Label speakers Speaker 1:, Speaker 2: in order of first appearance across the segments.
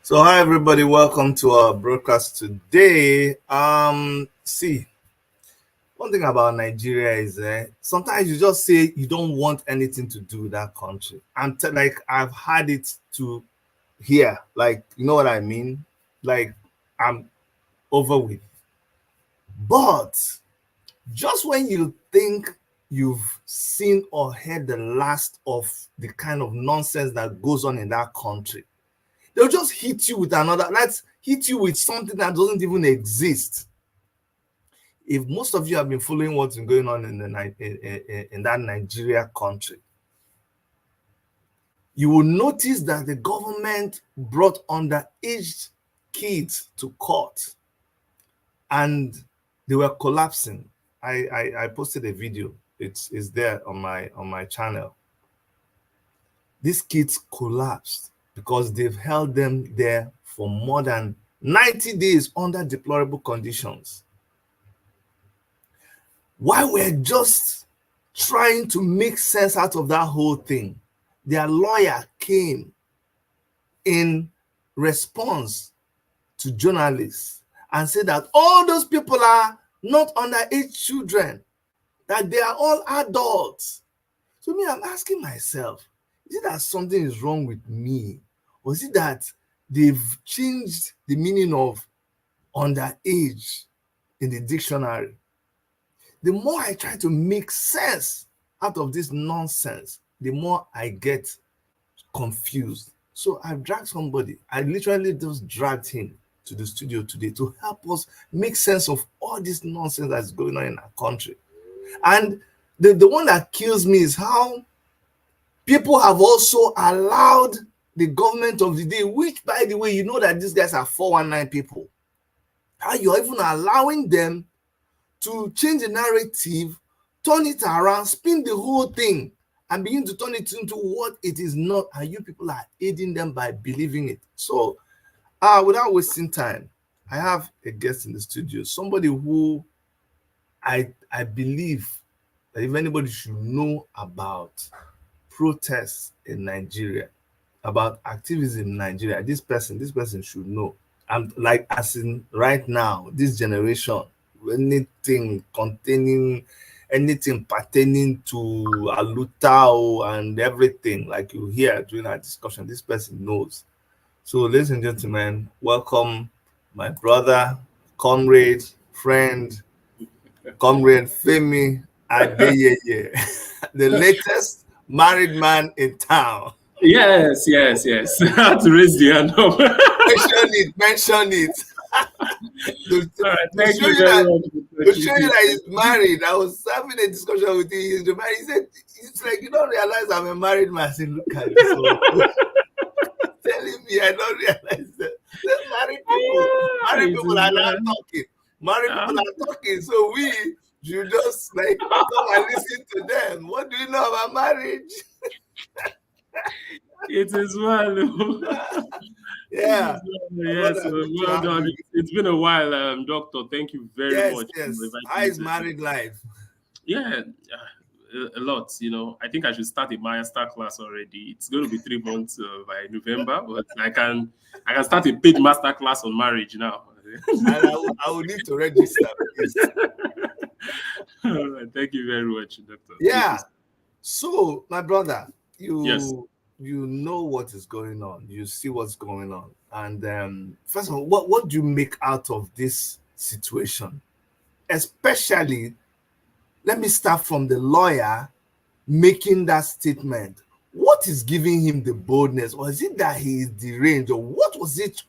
Speaker 1: So hi everybody, welcome to our broadcast today. See, one thing about Nigeria is sometimes you just say you don't want anything to do with that country. Like I've had it to here, like you know what I mean? Like I'm over with. But just when you think you've seen or heard the last of the kind of nonsense that goes on in that country, they'll just hit you with another. Let's hit you with something that doesn't even exist. If most of you have been following what's been going on in that Nigeria country, you will notice that the government brought underage kids to court and they were collapsing. I posted a video. It's there on my channel. These kids collapsed because they've held them there for more than 90 days under deplorable conditions. While we're just trying to make sense out of that whole thing, their lawyer came in response to journalists and said that all those people are not underage children, that they are all adults. So me, I'm asking myself, is it that something is wrong with me? Or is it that they've changed the meaning of underage in the dictionary? The more I try to make sense out of this nonsense, the more I get confused. So I've dragged somebody. I literally just dragged him to the studio today to help us make sense of all this nonsense that's going on in our country. And the one that kills me is how people have also allowed the government of the day, which, by the way, you know that these guys are 419 people, how you're even allowing them to change the narrative, turn it around, spin the whole thing, and begin to turn it into what it is not, and you people are aiding them by believing it. So, without wasting time, I have a guest in the studio, somebody who I believe that if anybody should know about protests in Nigeria, about activism in Nigeria, this person should know. I'm like, as in right now, this generation, anything pertaining to Alutao and everything, like you hear during our discussion, this person knows. So, ladies and gentlemen, welcome my brother, comrade, friend, comrade Femi Adeyeye, the latest married man in town.
Speaker 2: Yes. I have to raise the hand up.
Speaker 1: Mention it.
Speaker 2: All right,
Speaker 1: To
Speaker 2: thank
Speaker 1: show
Speaker 2: you
Speaker 1: you
Speaker 2: very
Speaker 1: that
Speaker 2: much.
Speaker 1: he's married. I was having a discussion with him. He's married. He said, it's like you don't realize I'm a married man. I said, look at this. Telling me I don't realize that. Married people are not talking. Married people are talking. So we should just like come and listen to them. What do you know about marriage?
Speaker 2: It is well.
Speaker 1: Yeah.
Speaker 2: Yes, well done. It's been a while, Doctor. Thank you very much.
Speaker 1: Yes. How is married life?
Speaker 2: Yeah, a lot. I think I should start a master class already. It's going to be 3 months by November, but I can start a paid master class on marriage now.
Speaker 1: And I will need to register, please.
Speaker 2: All right, thank you very much, Doctor.
Speaker 1: Yeah. So, my brother,
Speaker 2: Yes.
Speaker 1: you know what is going on. You see what's going on. And first of all, what do you make out of this situation? Especially, let me start from the lawyer making that statement. What is giving him the boldness? Or is it that he is deranged? Or what was it?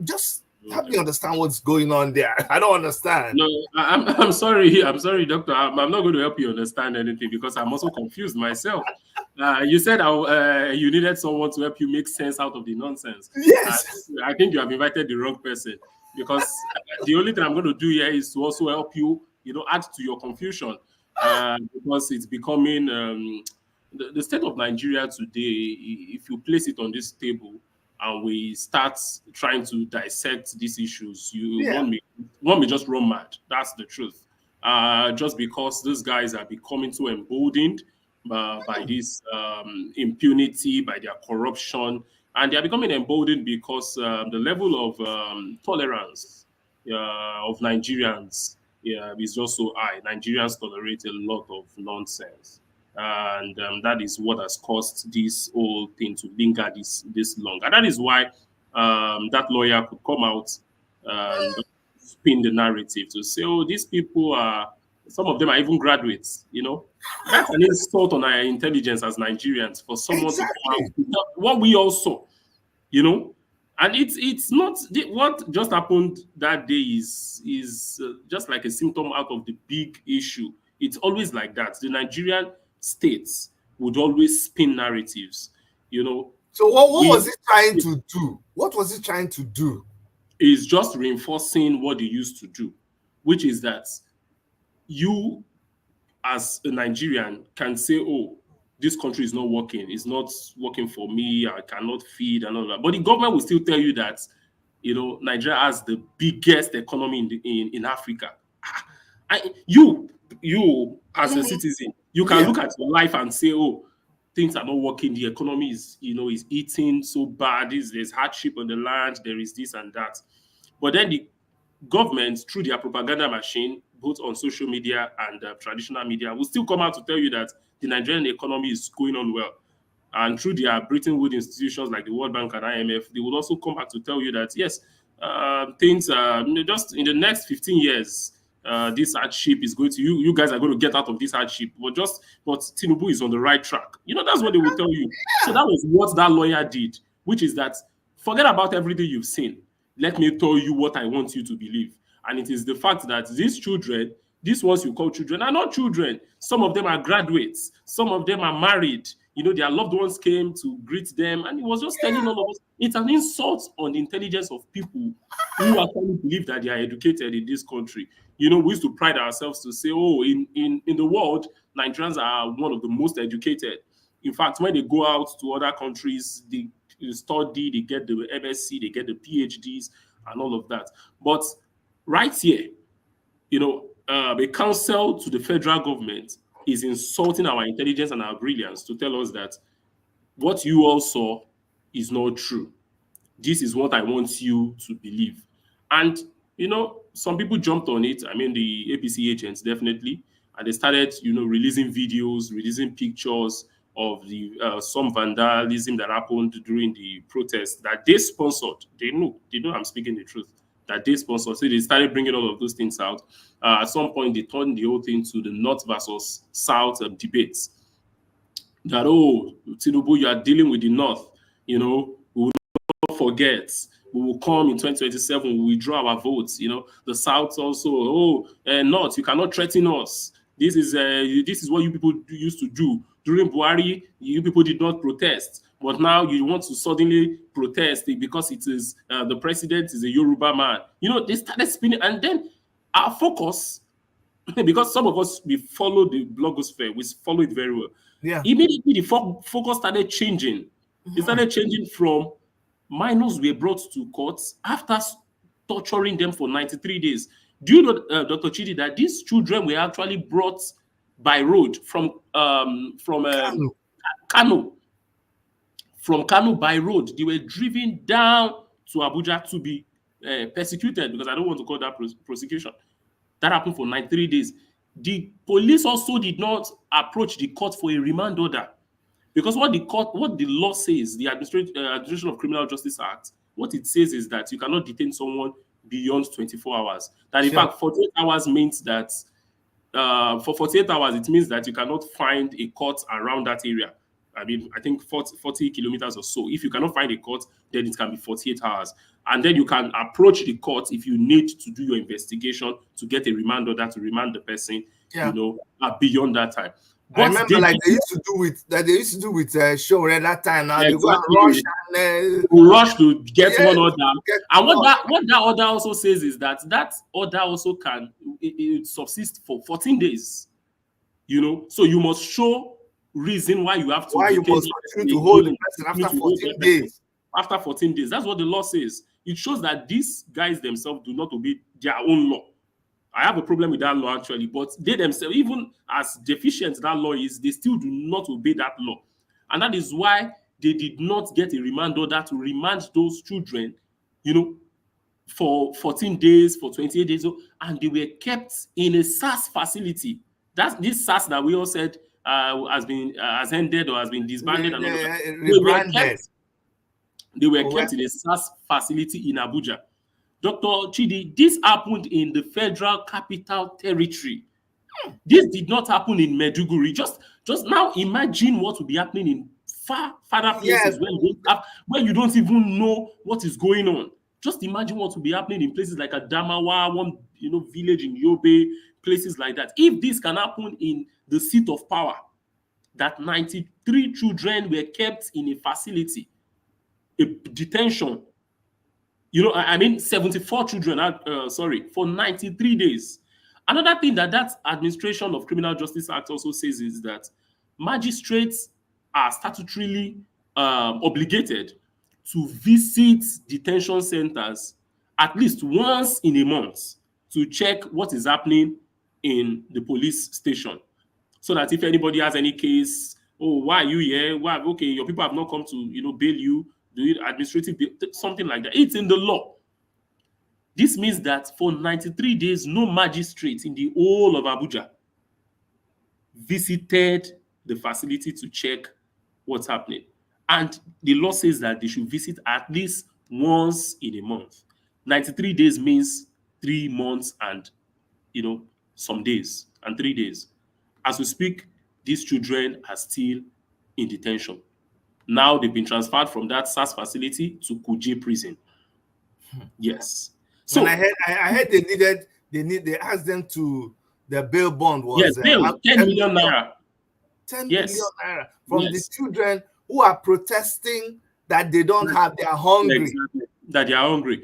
Speaker 1: Just help me understand what's going on there. I don't understand.
Speaker 2: No, I'm sorry. I'm sorry, Doctor. I'm not going to help you understand anything because I'm also confused myself. You said you needed someone to help you make sense out of the nonsense.
Speaker 1: Yes.
Speaker 2: I think you have invited the wrong person because the only thing I'm going to do here is to also help you, add to your confusion because it's becoming the state of Nigeria today. If you place it on this table and we start trying to dissect these issues, one may just run mad. That's the truth. Just because these guys are becoming so emboldened by this impunity, by their corruption, And they are becoming emboldened because the level of tolerance of Nigerians is just so high. Nigerians tolerate a lot of nonsense, and that is what has caused this whole thing to linger this long. And that is why that lawyer could come out and spin the narrative to say, "Oh, these people are." Some of them are even graduates. That's an insult on our intelligence as Nigerians for someone to come out
Speaker 1: Exactly.
Speaker 2: to tell what we all saw, you know. And it's not what just happened that day is just like a symptom out of the big issue. It's always like that. The Nigerian states would always spin narratives, you know.
Speaker 1: So what
Speaker 2: We
Speaker 1: was it trying to do? What was it trying to do?
Speaker 2: is just reinforcing what they used to do, which is that you as a Nigerian can say, oh, this country is not working. It's not working for me. I cannot feed and all that. But the government will still tell you that, Nigeria has the biggest economy in Africa. You as a citizen, you can
Speaker 1: Yeah.
Speaker 2: look at your life and say, oh, things are not working. The economy is eating so bad. There's hardship on the land. There is this and that. But then the government, through their propaganda machine, both on social media and traditional media, will still come out to tell you that the Nigerian economy is going on well. And through their Bretton Woods institutions like the World Bank and IMF, they will also come back to tell you that, yes, things just in the next 15 years, this hardship is going to, you guys are going to get out of this hardship. But Tinubu is on the right track. That's what they will tell you. So that was what that lawyer did, which is that forget about everything you've seen. Let me tell you what I want you to believe. And it is the fact that these children, these ones you call children, are not children. Some of them are graduates. Some of them are married. Their loved ones came to greet them. And he was just telling all of us, it's an insult on the intelligence of people who actually believe that they are educated in this country. We used to pride ourselves to say, oh, in the world, Nigerians are one of the most educated. In fact, when they go out to other countries, they study, they get the MSc, they get the PhDs, and all of that. But right here, a counsel to the federal government is insulting our intelligence and our brilliance to tell us that what you all saw is not true. This is what I want you to believe. And, some people jumped on it. I mean, the APC agents, definitely. And they started, releasing videos, releasing pictures of the some vandalism that happened during the protest that they sponsored. They know I'm speaking the truth, that they sponsored. So they started bringing all of those things out. At some point, they turned the whole thing to the North versus South debates. That, oh, Tinubu, you are dealing with the North, we will not forget. We will come in 2027, we will withdraw our votes. The South also, North, you cannot threaten us. This is what you people used to do. During Buhari, you people did not protest. But now you want to suddenly protest because it is the president is a Yoruba man. They started spinning. And then our focus, because some of us, we follow the blogosphere, we follow it very well.
Speaker 1: Yeah.
Speaker 2: Immediately, the focus started changing. It started changing from minors were brought to courts after torturing them for 93 days. Do you know, Dr. Chidi, that these children were actually brought by road from Kano. From Kano by road. They were driven down to Abuja to be persecuted, because I don't want to call that prosecution. That happened for 93 days. The police also did not approach the court for a remand order, because what the law says, the Administration of Criminal Justice Act, what it says is that you cannot detain someone beyond 24 hours. That in fact, 48 hours means that for 48 hours, it means that you cannot find a court around that area. I mean, I think 40 kilometers or so. If you cannot find a court, then it can be 48 hours. And then you can approach the court if you need to do your investigation to get a remand order to remand the person, beyond that time.
Speaker 1: But I remember, like they used to do with show at that time. Now they go and
Speaker 2: rush to get one order. And what that order also says is that order also can it subsist for 14 days. So you must show reason why you have to.
Speaker 1: Why you must continue to hold the person after 14 days.
Speaker 2: After 14 days, that's what the law says. It shows that these guys themselves do not obey their own law. I have a problem with that law, actually, but they themselves, even as deficient that law is, they still do not obey that law. And that is why they did not get a remand order to remand those children, you know, for 14 days, for 28 days, and they were kept in a SAS facility. That's this SAS that we all said has ended or has been disbanded and all of that.
Speaker 1: Rebranded.
Speaker 2: They were kept in a SAS facility in Abuja. Dr. Chidi, this happened in the Federal Capital Territory. This did not happen in Maiduguri. Just now imagine what will be happening in farther places where you don't even know what is going on. Just imagine what will be happening in places like Adamawa, one village in Yobe, places like that. If this can happen in the seat of power, that 93 children were kept in a facility, a detention, 74 children, for 93 days. Another thing that Administration of Criminal Justice Act also says is that magistrates are statutorily obligated to visit detention centers at least once in a month to check what is happening in the police station. So that if anybody has any case, why are you here? Why? Okay, your people have not come to bail you, do it administrative, something like that. It's in the law. This means that for 93 days, no magistrate in the whole of Abuja visited the facility to check what's happening. And the law says that they should visit at least once in a month. 93 days means 3 months and some days and 3 days. As we speak, these children are still in detention. Now they've been transferred from that SAS facility to Kuje prison. Yes. So
Speaker 1: I heard they asked them to, their bail bond was
Speaker 2: bail, 10 million naira.
Speaker 1: 10 million naira from the children who are protesting that they don't have, they are hungry.
Speaker 2: Exactly. That they are hungry.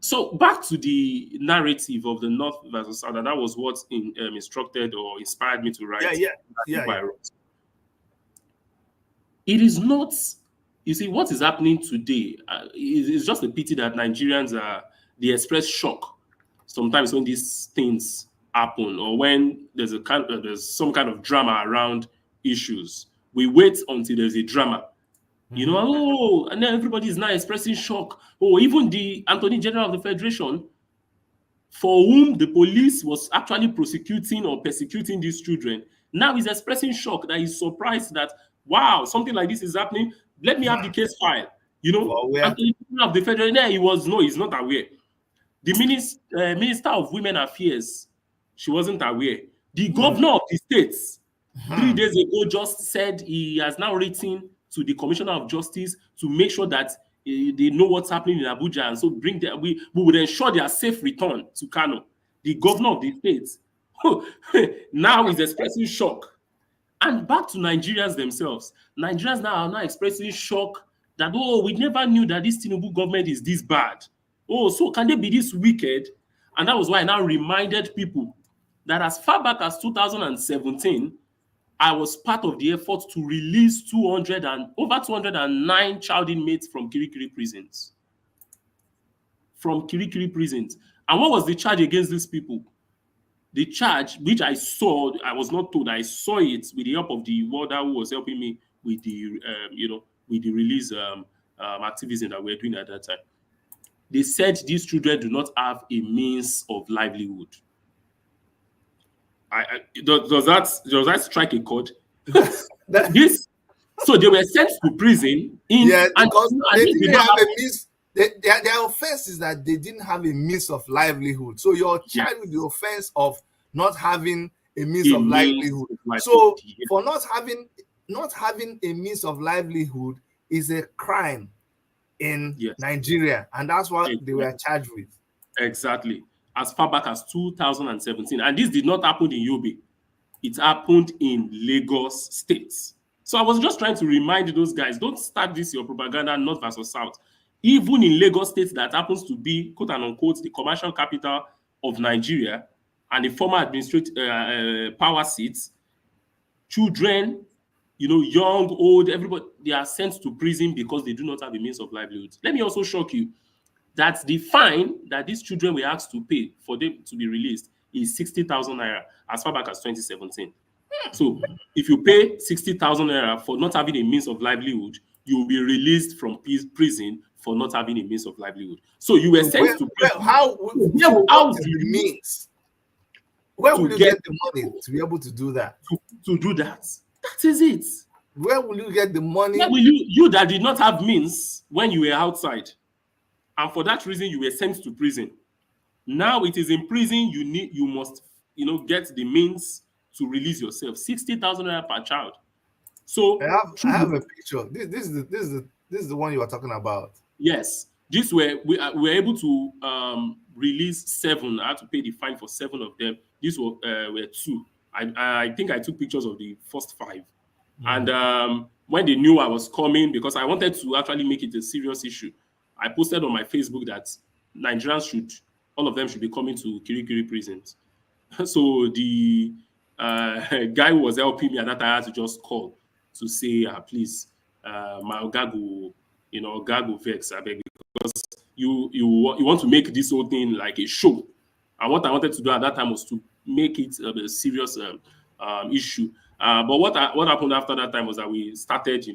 Speaker 2: So back to the narrative of the North versus South, and that was what instructed or inspired me to write. It is not, you see, what is happening today is just a pity that Nigerians they express shock sometimes when these things happen, or when there's some kind of drama around issues. We wait until there's a drama. And then everybody is now expressing shock. Even the Attorney General of the Federation, for whom the police was actually prosecuting or persecuting these children, now is expressing shock, that he's surprised that, wow, something like this is happening. Let me have the case file. Attorney General of the Federation, he's not aware. The Minister of Women Affairs, she wasn't aware. The governor of the states, 3 days ago, just said he has now written to the Commissioner of Justice to make sure that they know what's happening in Abuja, and so we would ensure their safe return to Kano. The governor of the states now is expressing shock. And back to Nigerians themselves. Nigerians now are expressing shock that, we never knew that this Tinubu government is this bad. So can they be this wicked? And that was why I now reminded people that as far back as 2017, I was part of the effort to release over 209 child inmates from Kirikiri prisons. And what was the charge against these people? The charge, which I saw, I was not told, I saw it with the help of the warder who was helping me with the, with the release activism that we were doing at that time. They said these children do not have a means of livelihood. Does that strike a chord? So they were sent to prison
Speaker 1: because they didn't have a means. Their offense is that they didn't have a means of livelihood. So you're charged with the offense of not having a means of livelihood. So for not having a means of livelihood is a crime in Nigeria, and that's what they were charged with.
Speaker 2: Exactly. As far back as 2017. And this did not happen in Yobe. It happened in Lagos State. So I was just trying to remind those guys, don't start this your propaganda, North versus South. Even in Lagos State, that happens to be, quote and unquote, the commercial capital of Nigeria and the former administrative power seats, children, young, old, everybody, they are sent to prison because they do not have a means of livelihood. Let me also shock you that the fine that these children were asked to pay for them to be released is 60,000 naira as far back as 2017. So if you pay 60,000 naira for not having a means of livelihood, you will be released from prison for not having a means of livelihood. So you were
Speaker 1: So
Speaker 2: sent to prison.
Speaker 1: so what
Speaker 2: How
Speaker 1: is
Speaker 2: do
Speaker 1: the
Speaker 2: you
Speaker 1: means? Where will
Speaker 2: to
Speaker 1: you
Speaker 2: get
Speaker 1: get the money to be able to do that?
Speaker 2: to do that? That is it.
Speaker 1: Where will you get the
Speaker 2: Where
Speaker 1: money?
Speaker 2: will you that did not have means when you were outside, and for that reason you were sent to prison. Now it is in prison you must get the means to release yourself. 60,000 naira per child. So
Speaker 1: I have a picture. This is the one you are talking about.
Speaker 2: yes, this we were able to release 7. I had to pay the fine for 7 of them. These were 2. I think I took pictures of the first 5. And when they knew I was coming, because I wanted to actually make it a serious issue, I posted on my Facebook that Nigerians all of them should be coming to Kirikiri prisons. So the guy who was helping me at that time, I had to just call to say, please, my Ogago, Ogago vex, I beg, because you want to make this whole thing like a show. And what I wanted to do at that time was to make it a serious issue. But what happened after that time was that we started,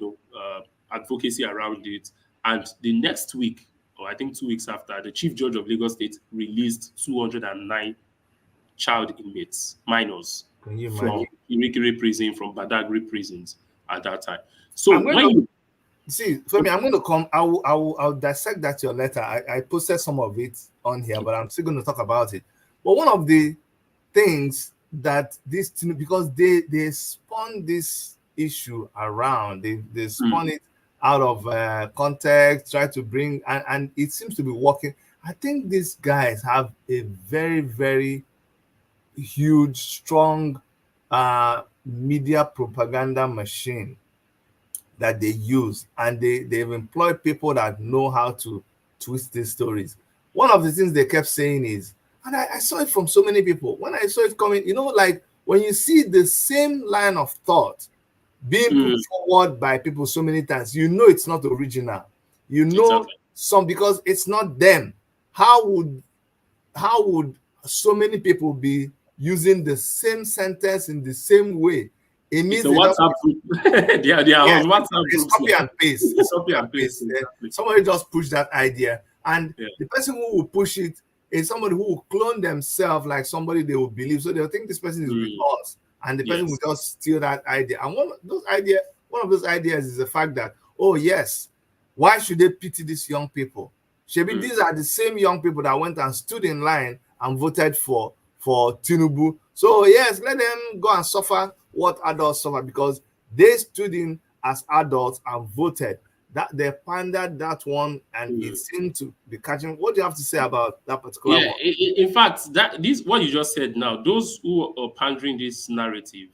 Speaker 2: advocacy around it. And the next week, or I think 2 weeks after, the Chief Judge of Lagos State released 209 child inmates, minors,
Speaker 1: Can you
Speaker 2: from
Speaker 1: imagine?
Speaker 2: Kirikiri prison, from Badagry prisons at that time. So
Speaker 1: I'm going to see, for me, I'm going to come. I'll dissect that your letter. I posted some of it on here, but I'm still going to talk about it. But one of the things that because they spun this issue around, they spun it out of context, try to bring, and it seems to be working. I think these guys have a very, very huge, strong media propaganda machine that they use, and they've employed people that know how to twist these stories. One of the things they kept saying is, and I saw it from so many people, when I saw it coming, like when you see the same line of thought being put forward by people so many times, it's not original.
Speaker 2: Exactly.
Speaker 1: Some, because it's not them. How would so many people be using the same sentence in the same way? It means
Speaker 2: it's a WhatsApp group. they are on WhatsApp
Speaker 1: it's
Speaker 2: groups.
Speaker 1: copy and paste. It's
Speaker 2: copy and paste.
Speaker 1: Exactly. Somebody just pushed that idea, and the person who will push it is somebody who will clone themselves like somebody they will believe. So they'll think this person is with us, and the person will just steal that idea. And one of those ideas is the fact that, oh yes, why should they pity these young people? Maybe these are the same young people that went and stood in line and voted for Tinubu. So yes, let them go and suffer what adults suffer, because they stood in as adults and voted. That they pandered that one, and it seemed to be catching. What do you have to say about that particular one?
Speaker 2: In fact, what you just said now, those who are pandering this narrative,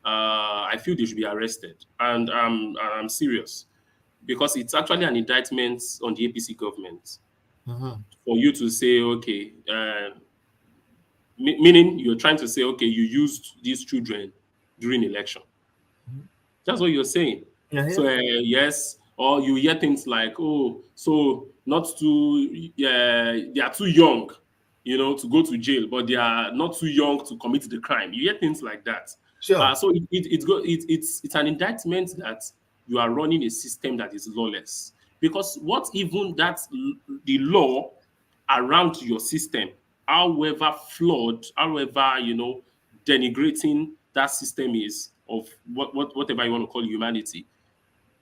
Speaker 2: I feel they should be arrested, and I'm serious, because it's actually an indictment on the APC government for you to say, okay, meaning you're trying to say, okay, you used these children during election. That's what you're saying. So yes, or you hear things like, oh, so not too, they are too young, to go to jail, but they are not too young to commit the crime. You hear things like that.
Speaker 1: Sure.
Speaker 2: So it's an indictment that you are running a system that is lawless. Because what even the law around your system, however flawed, however denigrating that system is of whatever you want to call humanity,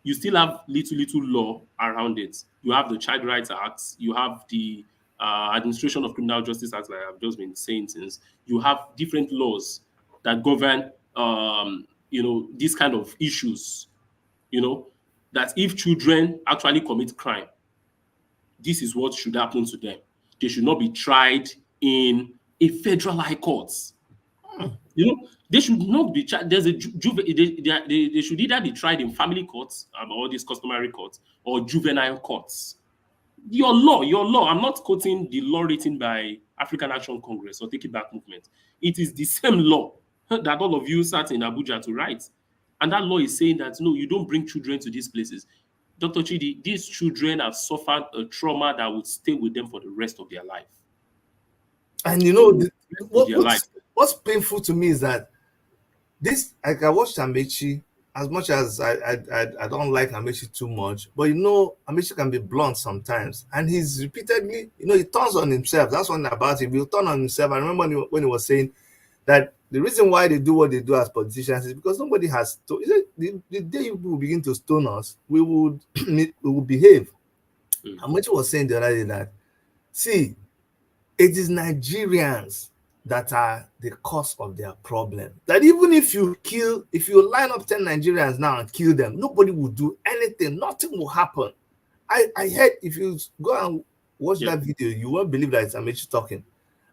Speaker 2: you still have little law around it. You have the Child Rights Act, you have the Administration of Criminal Justice Act, like I've just been saying since. You have different laws that govern these kind of issues. That if children actually commit crime, this is what should happen to them. They should not be tried in a federal high court. They should not be tried. There's they should either be tried in family courts, all these customary courts, or juvenile courts. Your law. I'm not quoting the law written by African Action Congress or Take It Back movement. It is the same law that all of you sat in Abuja to write. And that law is saying that, no, you don't bring children to these places. Dr. Chidi, these children have suffered a trauma that would stay with them for the rest of their life.
Speaker 1: And what's painful to me is that this, like I watched Amechi, as much as I don't like Amechi too much, but you know, Amechi can be blunt sometimes, and he's repeatedly, you know, he turns on himself. That's one thing about him. He'll turn on himself. I remember when he was saying that the reason why they do what they do as politicians is because nobody has to. He said, the day you will begin to stone us, we would we would behave. Amechi was saying the other day that, see, it is Nigerians that are the cause of their problem. That even if you line up 10 Nigerians now and kill them, nobody will do anything. Nothing will happen. I heard, if you go and watch that video, you won't believe that it's Amechi talking.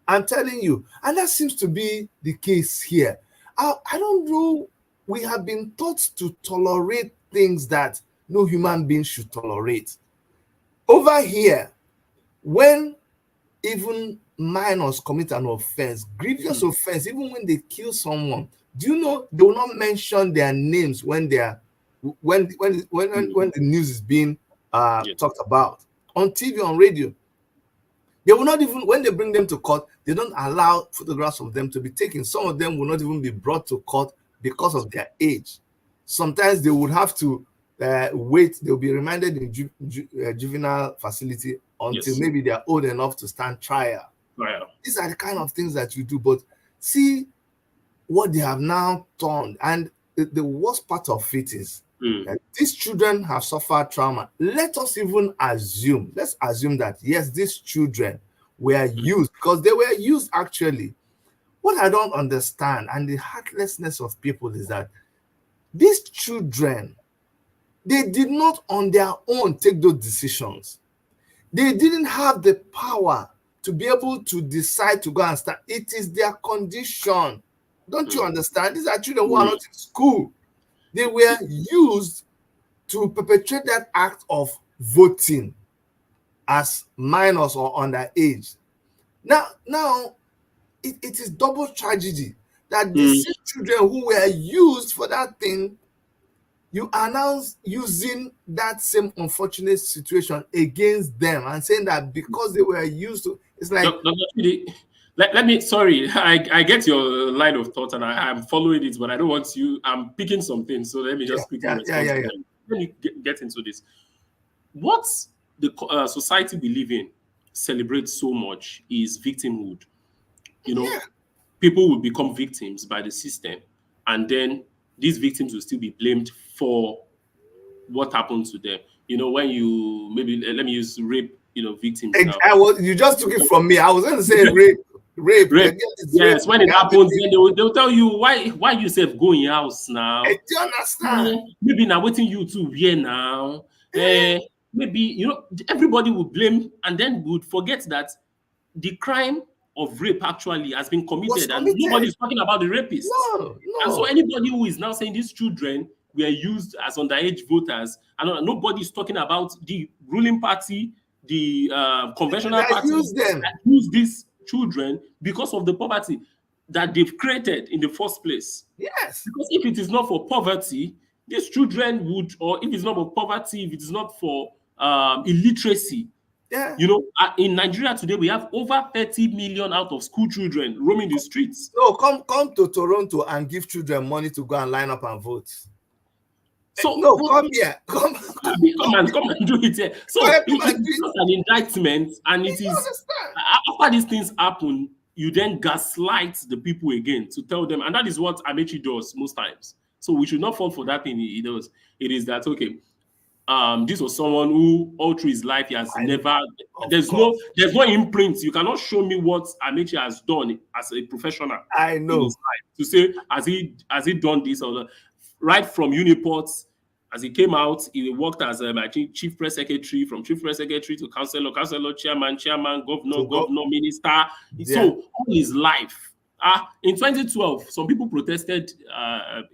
Speaker 1: I'm telling you. And that seems to be the case here. I don't know. We have been taught to tolerate things that no human being should tolerate. Over here, when even minors commit an offense, grievous offense, even when they kill someone, do you know they will not mention their names when they are when the news is being talked about on TV, on radio? They will not even, when they bring them to court, they don't allow photographs of them to be taken. Some of them will not even be brought to court because of their age. Sometimes they would have to wait. They'll be remanded in juvenile facility until maybe they are old enough to stand trial. These are the kind of things that you do. But see what they have now turned. And the worst part of it is that these children have suffered trauma. Let's assume that, yes, these children were used, because they were used actually. What I don't understand, and the heartlessness of people, is that these children, they did not on their own take those decisions. They didn't have the power to be able to decide to go and start. It is their condition. Don't you understand? These are children who are not in school. They were used to perpetrate that act of voting as minors or underage. Now it is double tragedy that these children who were used for that thing, you are now using that same unfortunate situation against them and saying that because they were used to, it's like...
Speaker 2: Let me, sorry, I get your line of thought and I'm following it, but I don't want you, I'm picking something, so let me just quickly respond to them. Let me get into this. What the society we live in celebrates so much is victimhood. You know, people will become victims by the system, and then these victims will still be blamed for what happened to them. You know, when you, maybe, let me use rape, you know, victims now.
Speaker 1: You just took it from me. I was going to say rape.
Speaker 2: Yes, when it happens, then they will tell you why you say go in your house now.
Speaker 1: Do you understand?
Speaker 2: Maybe now waiting you to wear now. Maybe, you know, everybody would blame, and then would forget that the crime of rape actually has been committed, and nobody is talking about the rapist.
Speaker 1: No.
Speaker 2: And so anybody who is now saying these children were used as underage voters, and nobody is talking about the ruling party, the conventional party that use these children because of the poverty that they've created in the first place.
Speaker 1: Yes.
Speaker 2: Because if it is not for poverty, these children would, or if it's not for poverty, if it is not for illiteracy, you know, in Nigeria today, we have over 30 million out of school children roaming the streets.
Speaker 1: No, come to Toronto and give children money to go and line up and vote. So no, come here. Come
Speaker 2: and do it here. So it's just an indictment, and it is after these things happen, you then gaslight the people again to tell them, and that is what Amechi does most times. So we should not fall for that thing he does. It is that, okay, this was someone who all through his life he has there's no imprint. You cannot show me what Amechi has done as a professional.
Speaker 1: I know.
Speaker 2: To say has he done this or that. Right from Uniports, as he came out, he worked as chief press secretary, from chief press secretary to councillor, chairman, governor, minister. Yeah. So all his life. In 2012, some people protested.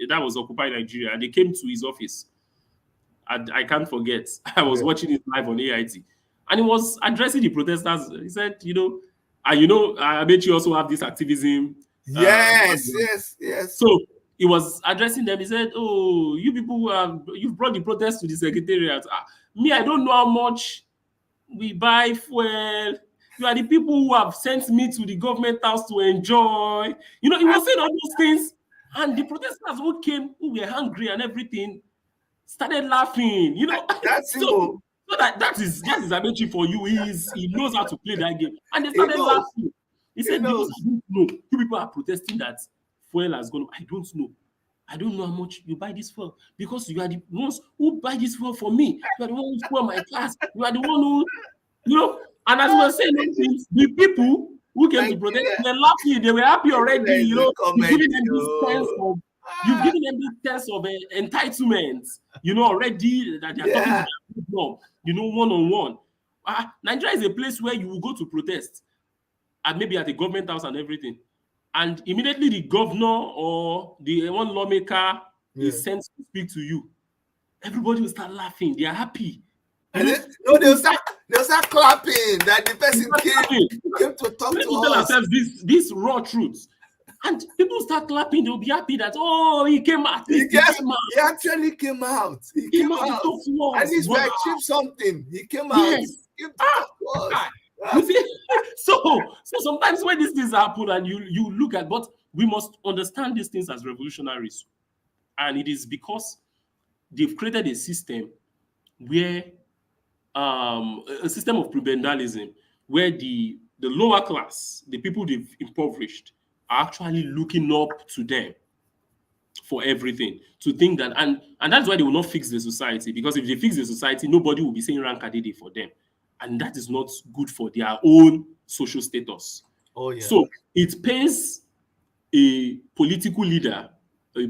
Speaker 2: That was Occupy Nigeria, and they came to his office. I can't forget. I was watching it live on AIT, and he was addressing the protesters. He said, I bet you also have this activism.
Speaker 1: Yes.
Speaker 2: So he was addressing them. He said, "Oh, you people you've brought the protest to the secretariat. Me, I don't know how much we buy fuel. You are the people who have sent me to the government house to enjoy." You know, he was saying all those things And the protesters who came, who were hungry and everything, started laughing.
Speaker 1: That's him.
Speaker 2: So that is Amechi for you. He knows how to play that game. And they
Speaker 1: He
Speaker 2: started
Speaker 1: knows.
Speaker 2: laughing. He
Speaker 1: He
Speaker 2: said, because
Speaker 1: knows.
Speaker 2: I don't know. You people are protesting that fuel has gone up. I don't know. I don't know how much you buy this fuel because you are the ones who buy this fuel for me. You are the one who fuel my cars. You are the one who. And as we were saying those things, the people who came to protest,
Speaker 1: Nigeria,
Speaker 2: they were laughing. They were happy already.
Speaker 1: Nigeria is a
Speaker 2: You've
Speaker 1: comedy.
Speaker 2: given them this sense of you've given them this sense of entitlement. Already that they are talking to
Speaker 1: Yeah.
Speaker 2: their people, one on one. Nigeria is a place where you will go to protest, and maybe at a government house and everything, and immediately the governor or the one lawmaker is sent to speak to you. Everybody will start laughing. They are happy.
Speaker 1: And then, no, they'll start clapping that the person came to talk
Speaker 2: Let's
Speaker 1: to
Speaker 2: tell
Speaker 1: us.
Speaker 2: ourselves this raw truth. And people start clapping, they'll be happy that, he came out.
Speaker 1: He actually came out. He came out.
Speaker 2: To talk to us.
Speaker 1: At least we achieved something. He came out.
Speaker 2: Yes.
Speaker 1: He came to talk to us.
Speaker 2: You see, so sometimes when these things happen and you look at, but we must understand these things as revolutionaries. And it is because they've created a system where a system of prebendalism where the lower class, the people they've impoverished, are actually looking up to them for everything, to think that, and that's why they will not fix the society, because if they fix the society, nobody will be saying Rankadede for them, and that is not good for their own social status.
Speaker 1: Oh yeah.
Speaker 2: So it pays a political leader, a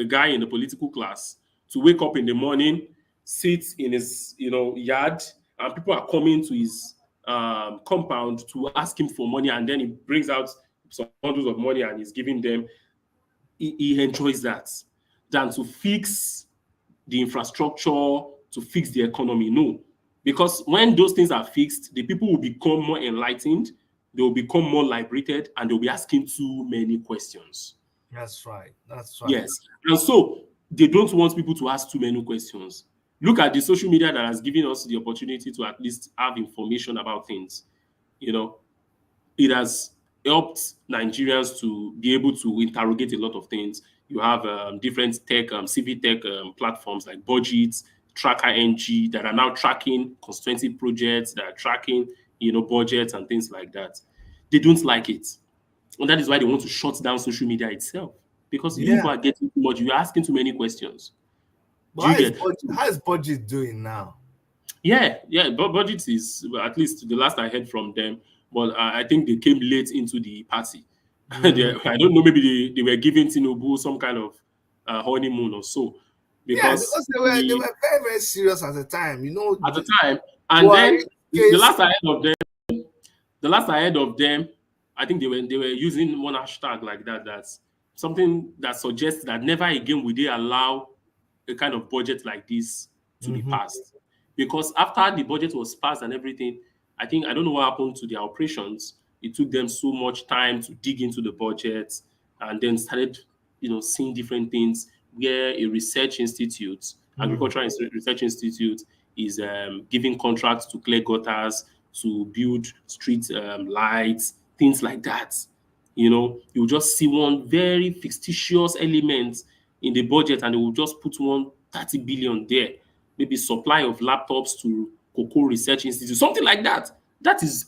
Speaker 2: guy in the political class, to wake up in the morning, sit in his yard, and people are coming to his compound to ask him for money, and then he brings out some bundles of money and he's giving them. He enjoys that than to fix the infrastructure, to fix the economy. No, because when those things are fixed, the people will become more enlightened, they will become more liberated, and they'll be asking too many questions.
Speaker 1: That's right.
Speaker 2: Yes. And so they don't want people to ask too many questions. Look at the social media that has given us the opportunity to at least have information about things. It has helped Nigerians to be able to interrogate a lot of things. You have different tech, civic tech platforms like Budget, Tracker NG that are now tracking constituency projects, that are tracking, budgets and things like that. They don't like it. And that is why they want to shut down social media itself. Because people are getting too much. You're asking too many questions.
Speaker 1: But how is Budget doing now?
Speaker 2: Yeah. But Budget is, at least the last I heard from them, but I think they came late into the party. I don't know, maybe they were giving Tinubu some kind of honeymoon or so.
Speaker 1: Because they were very, very serious at the time,
Speaker 2: At the time. And then the last I heard of them, I think they were using one hashtag like that. That's something that suggests that never again will they allow a kind of budget like this to be passed. Because after the budget was passed and everything, I don't know what happened to their operations. It took them so much time to dig into the budget and then started, seeing different things where a research institute, agricultural research institute, is giving contracts to clear gutters, to build street lights, things like that. You'll just see one very fictitious element in the budget and they will just put 30 billion there. Maybe supply of laptops to Cocoa Research Institute, something like that. That's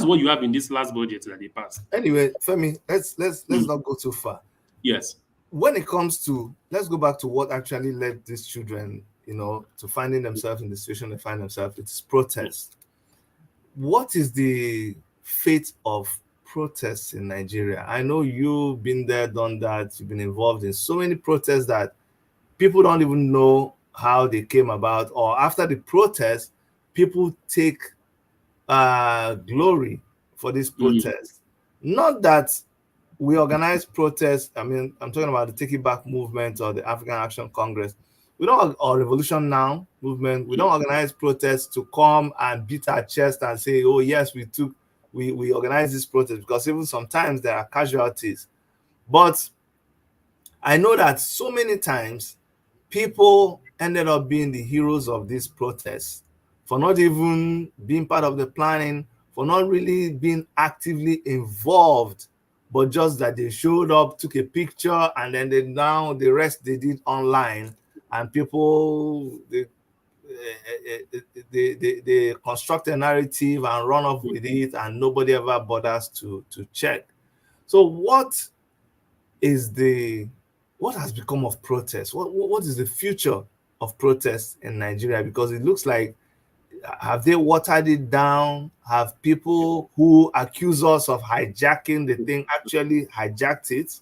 Speaker 2: what you have in this last budget that they passed.
Speaker 1: Anyway, Femi, let's not go too far.
Speaker 2: Yes.
Speaker 1: When it comes to, let's go back to what actually led these children, to finding themselves in the situation they find themselves. It's protest. What is the fate of protests in Nigeria? I know you've been there, done that. You've been involved in so many protests that people don't even know how they came about, or after the protest, people take glory for this protest. Not that we organize protests. I mean, I'm talking about the Take It Back movement or the African Action Congress. We don't, or Revolution Now movement. We don't organize protests to come and beat our chest and say, oh yes, we organized this protest, because even sometimes there are casualties. But I know that so many times people ended up being the heroes of these protests for not even being part of the planning, for not really being actively involved but just that they showed up, took a picture, and then now the rest they did online, and people they construct a narrative and run off with it, and nobody ever bothers to check. So what has become of protest? What is the future of protest in Nigeria? Because it looks like, have they watered it down? Have people who accuse us of hijacking the thing actually hijacked it?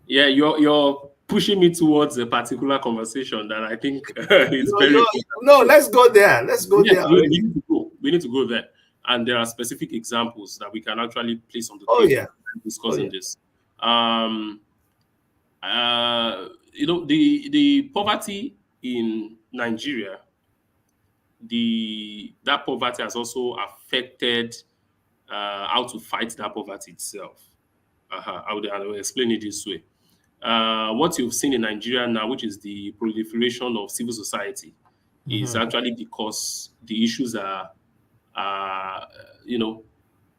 Speaker 2: Yeah, you're pushing me towards a particular conversation that I think is
Speaker 1: No,
Speaker 2: very
Speaker 1: no,
Speaker 2: important.
Speaker 1: no, let's go there. Let's go
Speaker 2: Yes,
Speaker 1: there
Speaker 2: we
Speaker 1: already.
Speaker 2: need to go. We need to go there. And there are specific examples that we can actually place on the
Speaker 1: Oh
Speaker 2: table
Speaker 1: yeah. Oh
Speaker 2: discussing
Speaker 1: yeah.
Speaker 2: this. Um, the poverty in Nigeria, that poverty has also affected how to fight that poverty itself. I will explain it this way. What you've seen in Nigeria now, which is the proliferation of civil society, is
Speaker 1: Mhm.
Speaker 2: actually because the issues are you know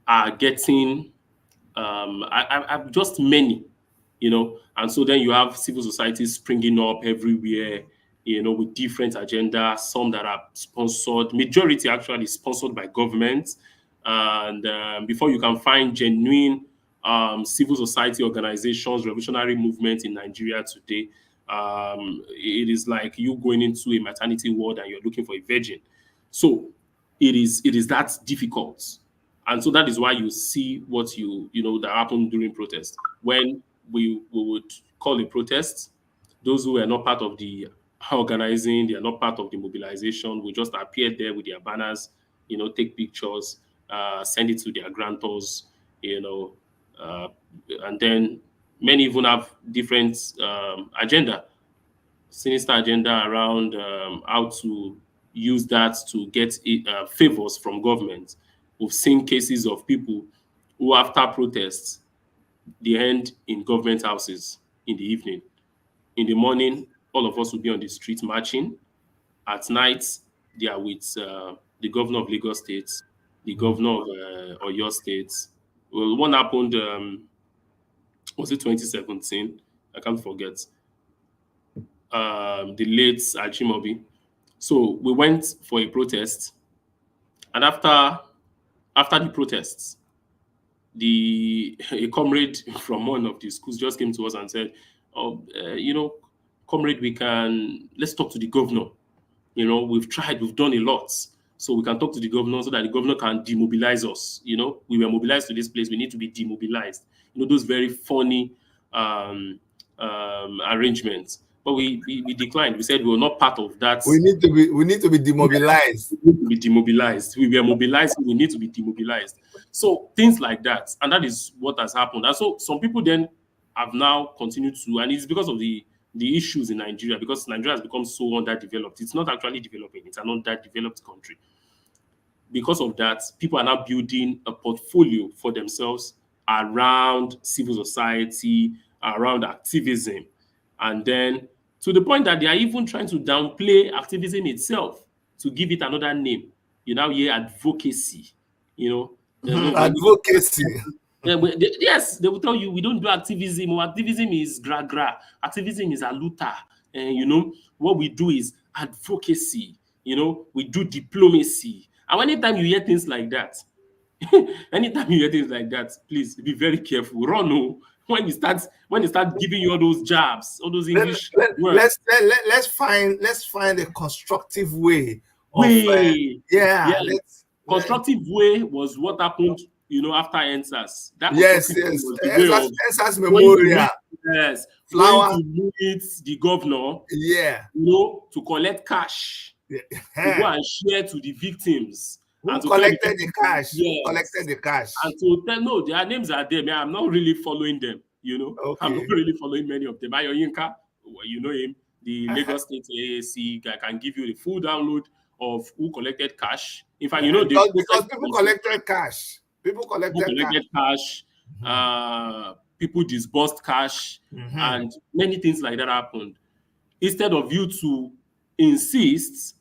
Speaker 2: are getting just many, and so then you have civil societies springing up everywhere, with different agendas, some that are sponsored, majority actually sponsored by government. And before you can find genuine civil society organizations, revolutionary movement in Nigeria today, it is like you going into a maternity ward and you're looking for a virgin. So it is that difficult. And so that is why you see what that happened during protest. When we would call a protest, those who are not part of the organizing, they are not part of the mobilization, will just appear there with their banners, take pictures, send it to their grantors, you know, uh, and then many even have different agenda, sinister agenda around how to use that to get favors from government. We've seen cases of people who, after protests, they end in government houses in the evening. In the morning, all of us will be on the street marching. At night, they are with the governor of Lagos State, the governor of Oyo State. Well, one happened, was it 2017? I can't forget. The late Ajimobi. So we went for a protest, and after the protests, a comrade from one of the schools just came to us and said, "Oh, comrade, let's talk to the governor. We've tried, we've done a lot, so we can talk to the governor so that the governor can demobilize us. We were mobilized to this place, we need to be demobilized. Those very funny arrangements." But we declined. We said we were not part of that.
Speaker 1: We need to be demobilized.
Speaker 2: We need to be demobilized. We were mobilized, we need to be demobilized. So things like that. And that is what has happened. And so some people then have now continued to, and it's because of the issues in Nigeria, because Nigeria has become so underdeveloped. It's not actually developing, it's an underdeveloped country. Because of that, people are now building a portfolio for themselves around civil society, around activism. And then to the point that they are even trying to downplay activism itself to give it another name. You now hear advocacy, you know. No,
Speaker 1: Advocacy.
Speaker 2: yes, they will tell you we don't do activism. Or activism is gra gra. Activism is aluta. And what we do is advocacy. We do diplomacy. And anytime you hear things like that, anytime you hear things like that, please be very careful. Run, no. When they start giving you all those jabs, all those
Speaker 1: let,
Speaker 2: English
Speaker 1: let,
Speaker 2: words.
Speaker 1: let's find a constructive way of
Speaker 2: Way,
Speaker 1: yeah,
Speaker 2: yeah, constructive way was what happened, after NSAS. That
Speaker 1: yes,
Speaker 2: constructive way
Speaker 1: yes.
Speaker 2: was the way of
Speaker 1: Esas
Speaker 2: going to
Speaker 1: Memorial
Speaker 2: meet, yes, going
Speaker 1: flower.
Speaker 2: to meet the governor,
Speaker 1: Yeah.
Speaker 2: to collect cash, to go
Speaker 1: Yeah.
Speaker 2: and share to the victims, and
Speaker 1: Who
Speaker 2: to tell the
Speaker 1: collected the
Speaker 2: people,
Speaker 1: cash? Who collected
Speaker 2: yes,
Speaker 1: the cash?
Speaker 2: and to tell, no, their names are there. I'm not really following them, I'm not
Speaker 1: Okay.
Speaker 2: really following many of them. Ayoyinka, you know him, the Lagos State AAC guy, can give you the full download of who collected cash. In fact, they
Speaker 1: Because
Speaker 2: posted
Speaker 1: people
Speaker 2: on social.
Speaker 1: collected cash. People
Speaker 2: People
Speaker 1: collected cash.
Speaker 2: collected cash, people disbursed cash,
Speaker 1: Mhm.
Speaker 2: and many things like that happened. Instead of you to insist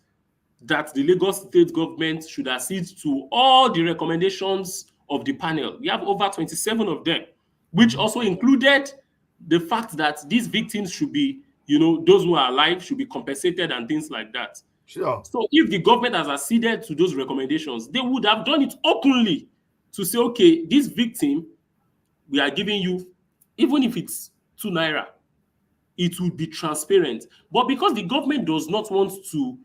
Speaker 2: that the Lagos state government should accede to all the recommendations of the panel. We have over 27 of them. which also included the fact that these victims should be, those who are alive should be compensated and things like that.
Speaker 1: Sure.
Speaker 2: So if the government has acceded to those recommendations, they would have done it openly to say, okay, this victim, we are giving you, even if it's 2 naira, it will be transparent. But because the government does not want to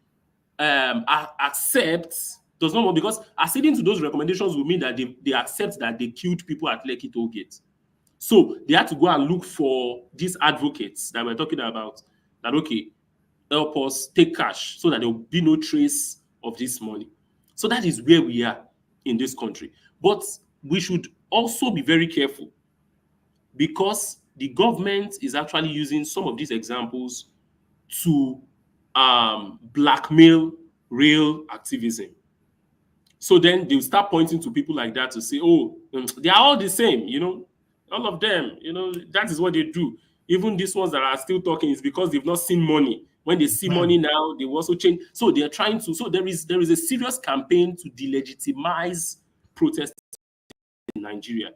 Speaker 2: because acceding to those recommendations will mean that they accept that they killed people at Lekki Toll Gate. So they had to go and look for these advocates that we're talking about, that, okay, help us take cash so that there will be no trace of this money. So that is where we are in this country. But we should also be very careful, because the government is actually using some of these examples to blackmail real activism. So then they'll start pointing to people like that to say, oh, they are all the same, all of them, that is what they do. Even these ones that are still talking is because they've not seen money. When they see money now, they will also change. So they are trying to, so there is a serious campaign to delegitimize protests in Nigeria.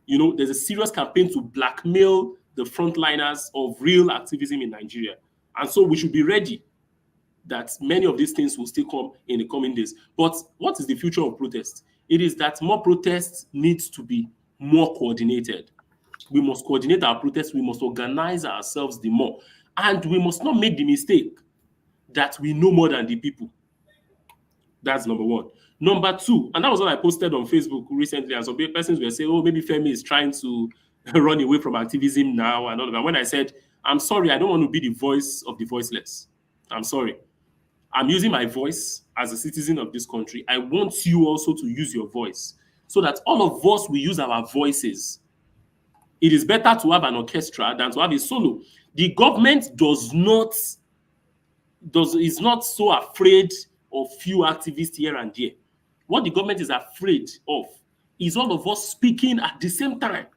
Speaker 2: There's a serious campaign to blackmail the frontliners of real activism in Nigeria. And so we should be ready that many of these things will still come in the coming days. But what is the future of protests? It is that more protests needs to be more coordinated. We must coordinate our protests. We must organize ourselves the more. And we must not make the mistake that we know more than the people. That's number one. Number two, and that was what I posted on Facebook recently, and some persons were saying, oh, maybe Femi is trying to run away from activism now and all of that. When I said, I'm sorry, I don't want to be the voice of the voiceless. I'm sorry. I'm using my voice as a citizen of this country. I want you also to use your voice so that all of us will use our voices. It is better to have an orchestra than to have a solo. The government is not so afraid of few activists here and there. What the government is afraid of is all of us speaking at the same time.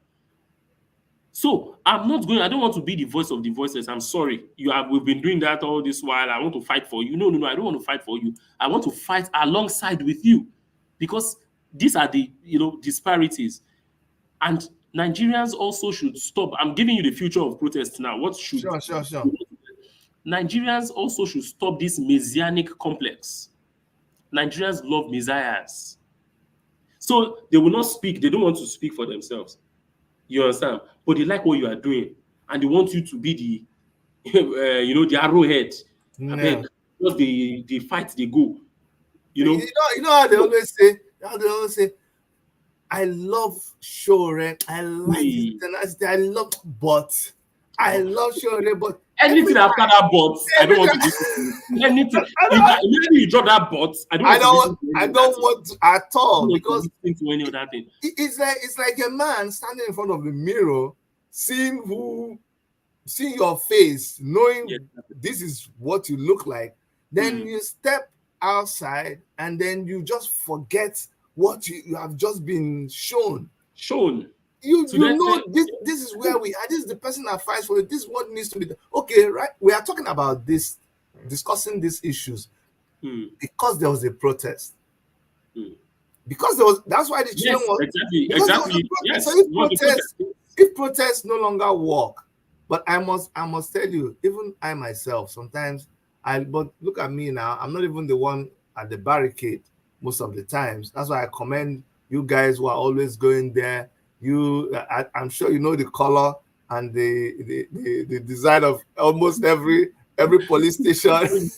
Speaker 2: So I don't want to be the voice of the voiceless. I'm sorry. We've been doing that all this while. I want to fight for you. No, I don't want to fight for you. I want to fight alongside with you, because these are the disparities. And Nigerians also should stop. I'm giving you the future of protests now.
Speaker 1: Sure.
Speaker 2: Nigerians also should stop this messianic complex. Nigerians love messiahs. So they will not speak. They don't want to speak for themselves. You understand? But they like what you are doing, and they want you to be the arrowhead.
Speaker 1: Yeah.
Speaker 2: Just the fight they go.
Speaker 1: You know how they always say, I love Shore. I like his tenacity. I love Shore, but
Speaker 2: anything after that but, I don't want to listen to anything. If you drop that but, I don't want to at all, because
Speaker 1: to
Speaker 2: any other thing.
Speaker 1: It's like a man standing in front of the mirror, seeing your face, knowing this is what you look like. Then you step outside, and then you just forget what you have just been shown. You know, this is where we are. This is the person that fights for it. This is what needs to be done. Okay, right? We are talking about this, discussing these issues because there was a protest. Because that's why the children was
Speaker 2: exactly.
Speaker 1: Yes. So if protests no longer work, but I must tell you, even I myself sometimes but look at me now. I'm not even the one at the barricade most of the times. That's why I commend you guys who are always going there. I'm sure you know the color and the design of almost every police station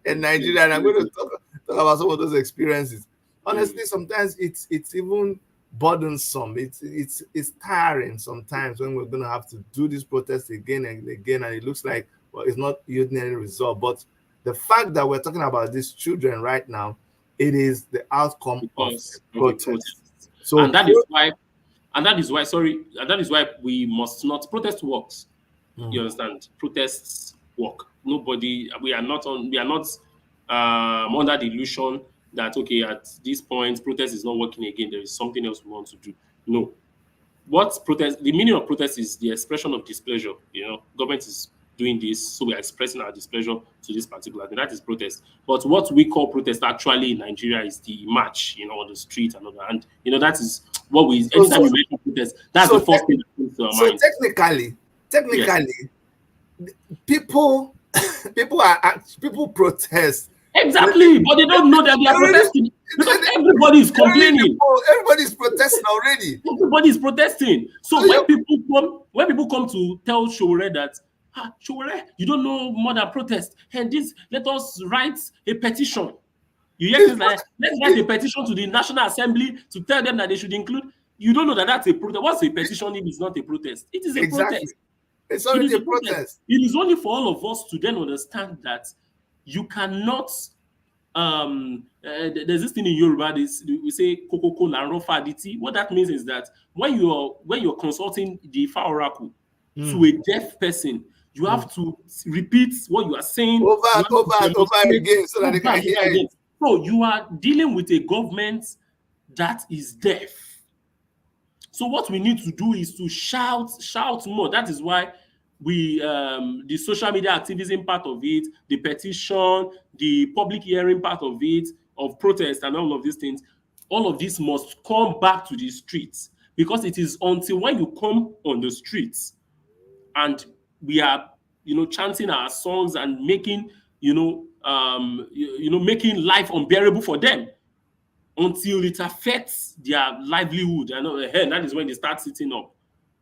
Speaker 1: in Nigeria. And I'm going to talk about some of those experiences. Honestly, sometimes it's even burdensome. It's tiring sometimes when we're going to have to do this protest again and again, and it looks like it's not yielding any result. But the fact that we're talking about these children right now, it is the outcome of protest. So
Speaker 2: and that is why we must not protest works. You understand? Protests work. We are not under the illusion that at this point protest is not working again. There is something else we want to do. No. The meaning of protest is the expression of displeasure. Government is doing this, so we are expressing our displeasure to this particular thing. That is protest. But what we call protest actually in Nigeria is the march, on the street and all that. And that is What we anytime we mention protest, that's the first thing that comes to our mind.
Speaker 1: Technically, people protest.
Speaker 2: Exactly, but they don't know that they are protesting because everybody is complaining.
Speaker 1: Everybody's protesting already.
Speaker 2: Everybody is protesting. So when people come to tell Showore that, Showore, you don't know more than protest, and this, let us write a petition. You hear things like, let's write a petition to the National Assembly to tell them that they should include. You don't know that that's a protest. What's a petition if it's not a protest? It is a protest.
Speaker 1: It's already a protest.
Speaker 2: It is only for all of us to then understand that you cannot. There's this thing in Yoruba. We say "kokoko la rofa aditi." What that means is that when you're consulting the Ifa oracle to a deaf person, you have to repeat what you are saying
Speaker 1: over and over again so that they can hear it.
Speaker 2: So you are dealing with a government that is deaf. So what we need to do is to shout more. That is why the social media activism part of it, the petition, the public hearing part of it, of protest and all of these things, all of this must come back to the streets, because it is until when you come on the streets and we are, chanting our songs and making, making life unbearable for them, until it affects their livelihood, and that is when they start sitting up.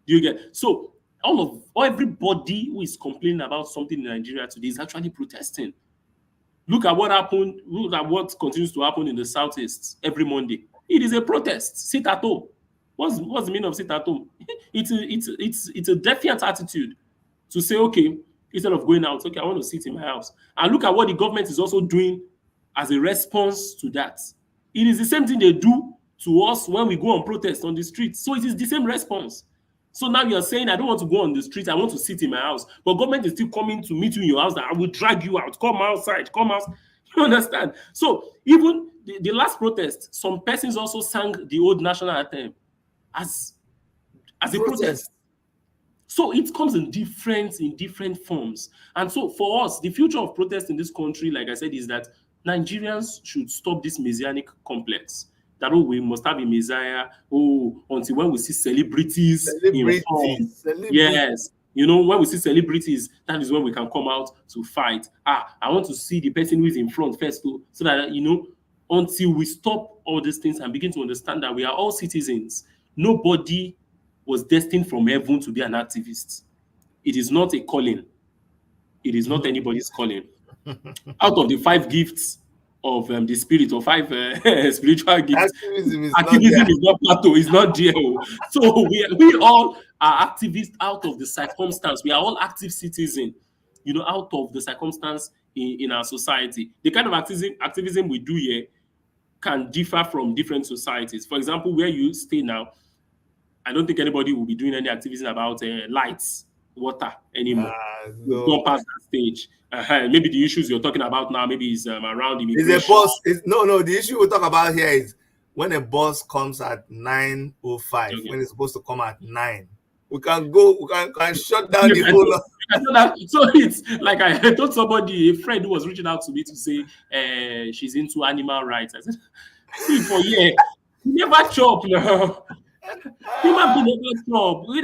Speaker 2: Do you get? So everybody who is complaining about something in Nigeria today is actually protesting. Look at what happened. Look at what continues to happen in the Southeast every Monday. It is a protest. Sit at home. What's the meaning of sit at home? It's a defiant attitude to say, okay, instead of going out, okay, I want to sit in my house. And look at what the government is also doing as a response to that. It is the same thing they do to us when we go on protest on the streets. So it is the same response. So now you're saying, I don't want to go on the street, I want to sit in my house. But government is still coming to meet you in your house, that I will drag you out. Come outside, come out. You understand? So even the last protest, some persons also sang the old national anthem as a protest. So it comes in different forms. And so for us, the future of protest in this country, like I said, is that Nigerians should stop this messianic complex. That we must have a messiah. Until when we see celebrities. Yes. When we see celebrities, that is when we can come out to fight. I want to see the person who is in front first, so that, until we stop all these things and begin to understand that we are all citizens. Nobody was destined from heaven to be an activist. It is not a calling. It is not anybody's calling. Out of the 5 gifts of the spirit, or 5 spiritual gifts, activism is not plateau, is not there. So we all are activists out of the circumstance. We are all active citizens, out of the circumstance in our society. The kind of activism we do here can differ from different societies. For example, where you stay now, I don't think anybody will be doing any activism about lights, water anymore.
Speaker 1: No.
Speaker 2: Don't pass that stage. Maybe the issues you're talking about now, maybe is around immigration.
Speaker 1: Is a bus? No. The issue we talk about here is when a bus comes at 9:05, when it's supposed to come at 9. We can go. We can shut down the whole.
Speaker 2: So it's like I told somebody, a friend who was reaching out to me to say she's into animal rights. I said, see, for you never chop now. Human being never chop. We're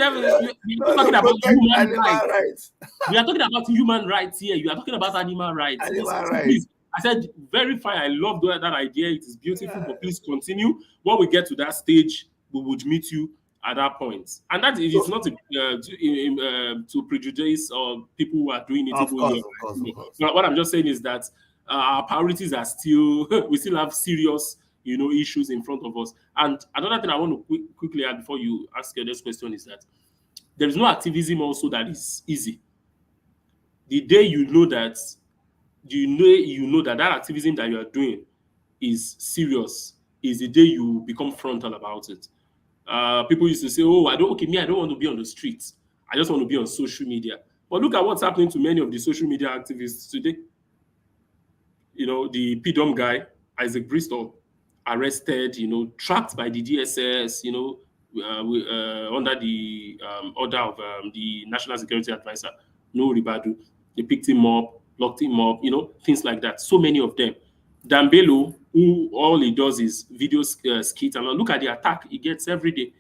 Speaker 2: talking about human rights. We are talking about human rights here. You are talking about animal rights. Please, I said, very fine. I love that idea. It is beautiful, but please continue. When we get to that stage, we would meet you at that point. And that is not to prejudice or people who are doing it.
Speaker 1: Of course.
Speaker 2: What I'm just saying is that our priorities are still, we still have serious issues in front of us. And another thing I want to quickly add before you ask your next question is that there is no activism also that is easy. The day you know that that activism that you are doing is serious is the day you become frontal about it. People used to say, I don't want to be on the streets. I just want to be on social media. But look at what's happening to many of the social media activists today. The PDOM guy, Isaac Bristol, arrested, tracked by the DSS, under the order of the National Security Advisor, no Ribadu. They picked him up, locked him up, things like that. So many of them. Dambelo, who all he does is video skits, and look at the attack he gets every day.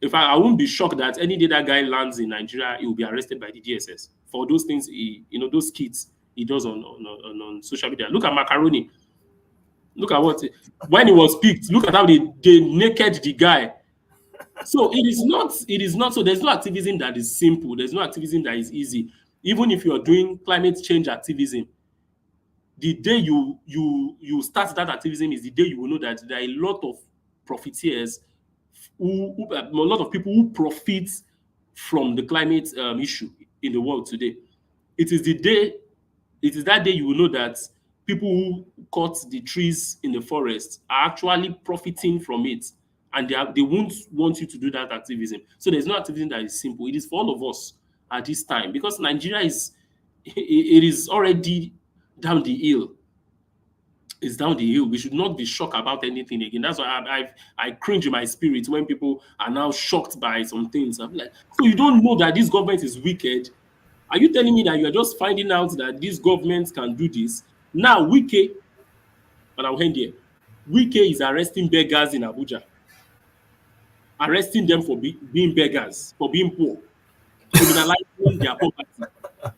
Speaker 2: In fact, I won't be shocked that any day that guy lands in Nigeria, he will be arrested by the DSS for those things those skits he does on social media. Look at Macaroni. Look at when he was picked, look at how they naked the guy. So it is not so there's no activism that is simple. There's no activism that is easy. Even if you're doing climate change activism, the day you start that activism is the day you will know that there are a lot of profiteers a lot of people who profit from the climate issue in the world today. It is the day, it is that day you will know that people who cut the trees in the forest are actually profiting from it, and they won't want you to do that activism. So there's no activism that is simple. It is for all of us at this time because Nigeria it is already down the hill. It's down the hill. We should not be shocked about anything again. That's why I cringe in my spirit when people are now shocked by some things. I'm like, so you don't know that this government is wicked? Are you telling me that you are just finding out that this government can do this? Now, Wike, and I'll end here. Wike is arresting beggars in Abuja, arresting them for being beggars, for being poor, criminalizing their poverty.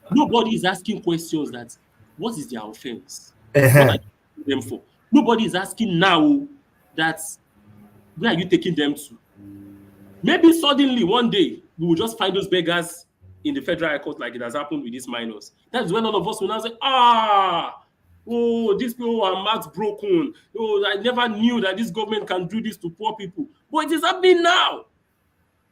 Speaker 2: Nobody is asking questions that what is their offense? What are you taking them for? Nobody is asking now that where are you taking them to? Maybe suddenly one day we will just find those beggars in the federal high court like it has happened with these minors. That's when all of us will now say, oh, these people are marks broken. Oh, I never knew that this government can do this to poor people. But it is happening now.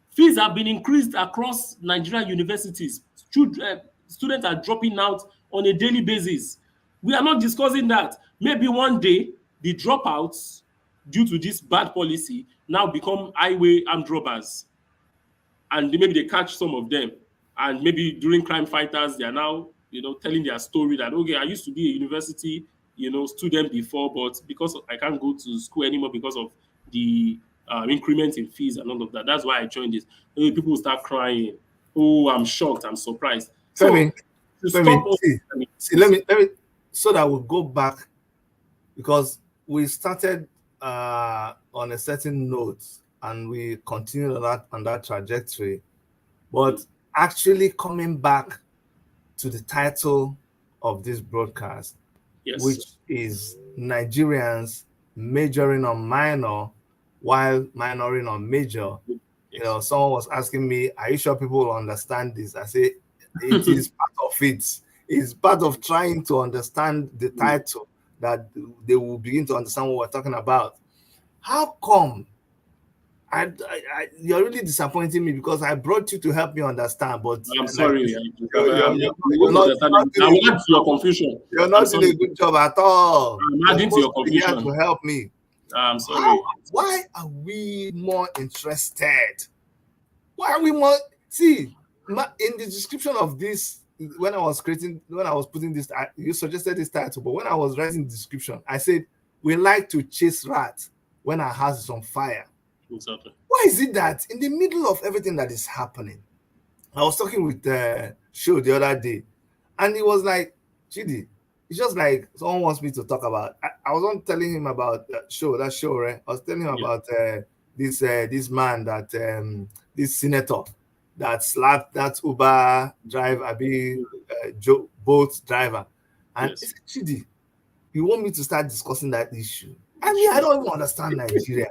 Speaker 2: Fees have been increased across Nigerian universities. Students are dropping out on a daily basis. We are not discussing that. Maybe one day the dropouts, due to this bad policy, now become highway armed robbers. And maybe they catch some of them. And maybe during crime fighters, they are now, telling their story that, okay, I used to be a university, student before, but because I can't go to school anymore because of the increment in fees and all of that. That's why I joined this. Maybe people start crying. Oh, I'm shocked. I'm surprised. So,
Speaker 1: let me, so that we'll go back, because we started on a certain note and we continued on that trajectory, but actually coming back to the title of this broadcast,
Speaker 2: yes,
Speaker 1: which is Nigerians majoring on minor while minoring on major. Yes. Someone was asking me, are you sure people will understand this? I say, it is part of it. It's part of trying to understand the title that they will begin to understand what we're talking about. How come? You're really disappointing me because I brought you to help me understand, but
Speaker 2: I'm sorry.
Speaker 1: You're not
Speaker 2: add to your confusion.
Speaker 1: You're not doing a good job at all.
Speaker 2: I'm adding to your confusion.
Speaker 1: To help me.
Speaker 2: I'm sorry.
Speaker 1: Why are we more interested? Why are we more? See, in the description of this, when I was putting this, you suggested this title, but when I was writing the description, I said we like to chase rats when our house is on fire.
Speaker 2: Exactly.
Speaker 1: Why is it that in the middle of everything that is happening, I was talking with Show the other day, and he was like, Chidi, it's just like someone wants me to talk about. I wasn't telling him about that show, right? I was telling him about this man that this senator that slapped that Uber driver, boat driver, and he said, Chidi, you want me to start discussing that issue? I mean, I don't even understand Nigeria.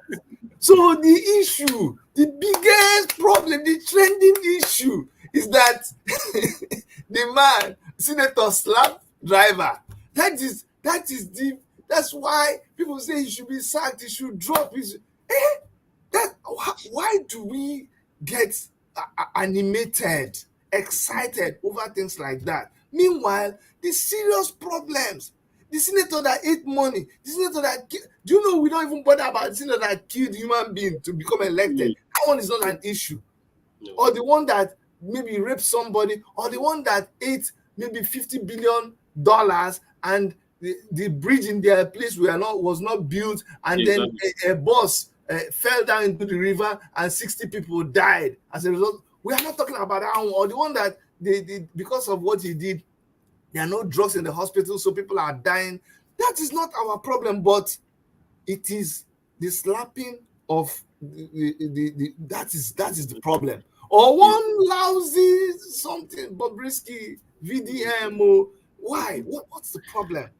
Speaker 1: So the issue, the biggest problem, the trending issue is that the man, senator, slapped driver. That's why people say he should be sacked, he should drop his. Why do we get animated, excited over things like that? Meanwhile, the serious problems. The senator that ate money, the senator that do you know we don't even bother about the senator that killed human being to become elected? That one is not an issue. No. Or the one that maybe raped somebody, or the one that ate maybe $50 billion and the bridge in their place was not built, and then a bus fell down into the river and 60 people died as a result. We are not talking about that one. Or the one that they because of what he did, there are no drugs in the hospital, so people are dying. That is not our problem, but it is the slapping of that is the problem. Or one lousy something, Bobrisky, VDM, or why? What's the problem?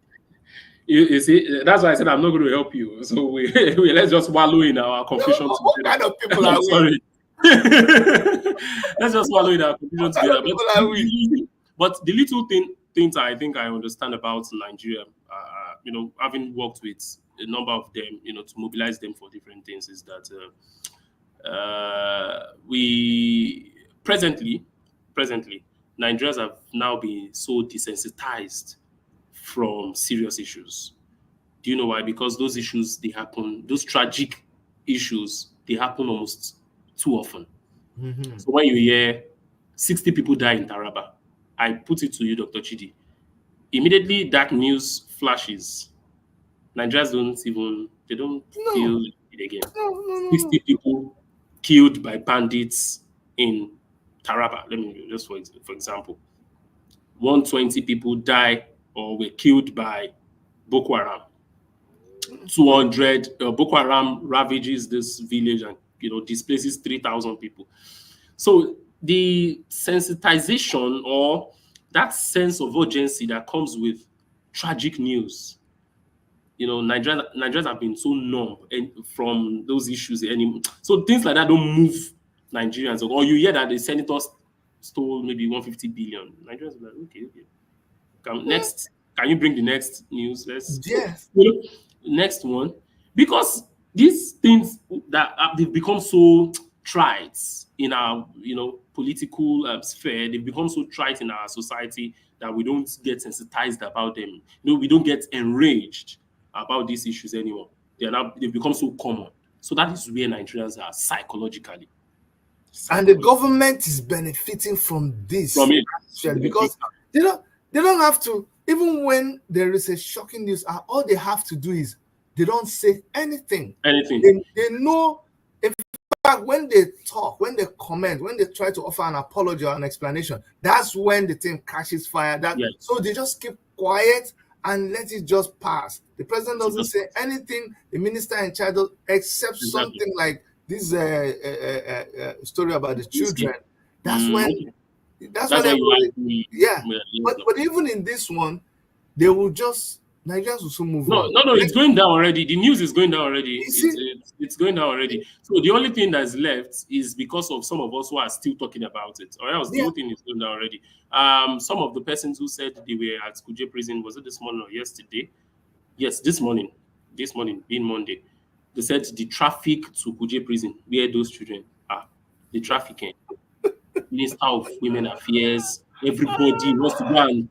Speaker 2: You see, that's why I said I'm not going to help you. So let's just wallow in our confusion
Speaker 1: What
Speaker 2: together.
Speaker 1: kind of people
Speaker 2: I'm
Speaker 1: are we?
Speaker 2: sorry. Let's just wallow in our confusion
Speaker 1: What kind
Speaker 2: together.
Speaker 1: of people are we?
Speaker 2: But the little things I think I understand about Nigeria, having worked with a number of them, to mobilize them for different things, is that we presently, Nigerians have now been so desensitized from serious issues. Do you know why? Because those issues, they happen, those tragic issues, they happen almost too often.
Speaker 1: Mm-hmm.
Speaker 2: So when you hear 60 people die in Taraba, I put it to you, Dr. Chidi, immediately that news flashes. Nigerians don't feel it again.
Speaker 1: No.
Speaker 2: 60 people killed by bandits in Taraba. Let me just for example, 120 people die or were killed by Boko Haram. 200 Boko Haram ravages this village and displaces 3,000 people. So the sensitization or that sense of urgency that comes with tragic news, Nigerians have been so numb from those issues anymore. So things like that don't move Nigerians. Or you hear that the senators stole maybe 150 billion. Nigerians are like, okay. Can you bring the next news?
Speaker 1: Yes.
Speaker 2: Next one, because these things that they've become so trite in our political sphere, they've become so trite in our society that we don't get sensitized about them. We don't get enraged about these issues anymore. They've become so common. So that is where Nigerians are psychologically.
Speaker 1: And the government is benefiting from this,
Speaker 2: from it,
Speaker 1: because they don't have to. Even when there is a shocking news, all they have to do is they don't say anything. They know. In fact, when they talk, when they comment, when they try to offer an apology or an explanation, that's when the thing catches fire. So they just keep quiet and let it just pass. The president doesn't say anything. The minister in charge, except something like this story about the children. That's when. That's when everybody, but even in this one, they will just Nigerians will soon move on.
Speaker 2: No, it's going down already. The news is going down already. It's going down already. So the only thing that's left is because of some of us who are still talking about it. Or else the whole thing is going down already. Some of the persons who said they were at Kuje prison, was it this morning or yesterday? Yes, this morning. This morning, being Monday. They said the traffic to Kuje prison, where those children are, the trafficking. Minister of Women Affairs, everybody wants to go and,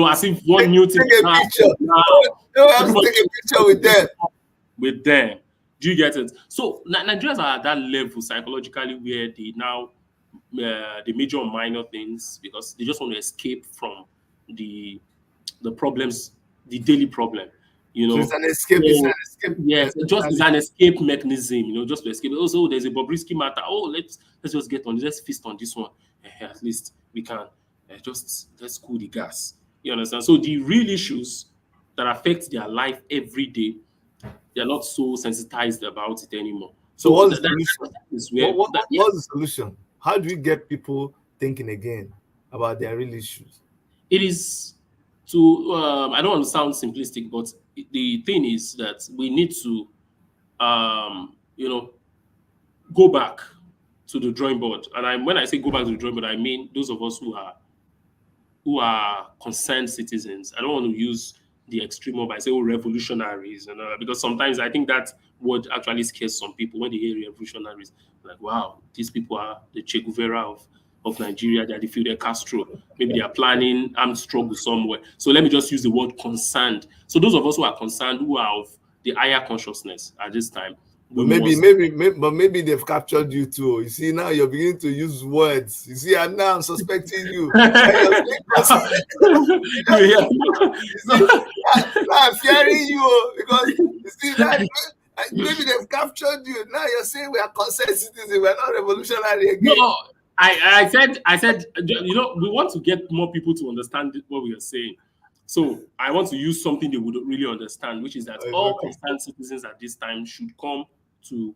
Speaker 2: as if one new thing.
Speaker 1: Take a picture. They have to take a picture with them.
Speaker 2: With them. Do you get it? So Nigerians are at that level psychologically where they now they major on minor things because they just want to escape from the problems, the daily problem.
Speaker 1: So it's an escape. It's an escape.
Speaker 2: Yes, it's an escape mechanism, just to escape. Also, there's a Bobrisky matter. Oh, let's just get on. Let's feast on this one. At least we can let's cool the gas. You understand? So the real issues that affect their life every day, they're not so sensitized about it anymore.
Speaker 1: So what's the solution? What's the solution? How do we get people thinking again about their real issues?
Speaker 2: It is to I don't want to sound simplistic, but the thing is that we need to go back to the drawing board. And when I say go back to the drawing board, I mean those of us who are concerned citizens. I don't want to use the extreme of I say revolutionaries, because sometimes I think that word actually scares some people when they hear revolutionaries. Like, wow, these people are the Che Guevara of Nigeria. They are the Fidel Castro. Maybe they are planning armed struggle somewhere. So let me just use the word concerned. So those of us who are concerned, who are of the higher consciousness at this time.
Speaker 1: But maybe they've captured you too. You see, now you're beginning to use words. You see, I'm suspecting you. Now I'm fearing you because you see that maybe they've captured you. Now you're saying we are concerned citizens. We're not revolutionary again.
Speaker 2: No, I said, we want to get more people to understand what we are saying. So I want to use something they would really understand, which is that all
Speaker 1: Okay.
Speaker 2: concerned citizens at this time should come to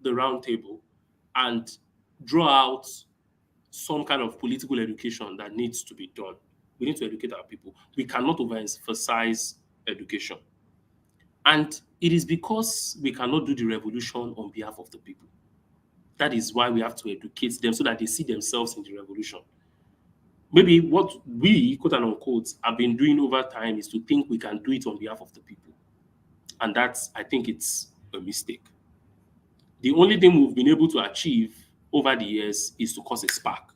Speaker 2: the round table and draw out some kind of political education that needs to be done. We need to educate our people. We cannot overemphasize education. And it is because we cannot do the revolution on behalf of the people. That is why we have to educate them so that they see themselves in the revolution. Maybe what we, quote and unquote, have been doing over time is to think we can do it on behalf of the people. And that's, I think it's a mistake. The only thing we've been able to achieve over the years is to cause a spark.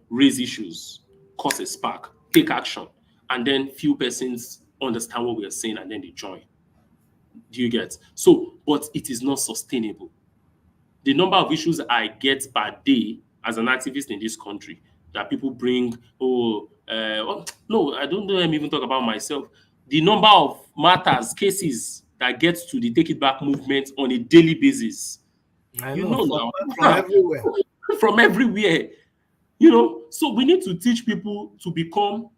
Speaker 2: Raise issues, cause a spark, take action, and then few persons understand what we are saying and then they join. Do you get? So, but it is not sustainable. The number of issues I get per day as an activist in this country that people bring, no, I don't know them even talk about myself. The number of matters, cases that get to the Take It Back movement on a daily basis.
Speaker 1: I
Speaker 2: You
Speaker 1: know,
Speaker 2: know
Speaker 1: from everywhere.
Speaker 2: From everywhere. So we need to teach people to become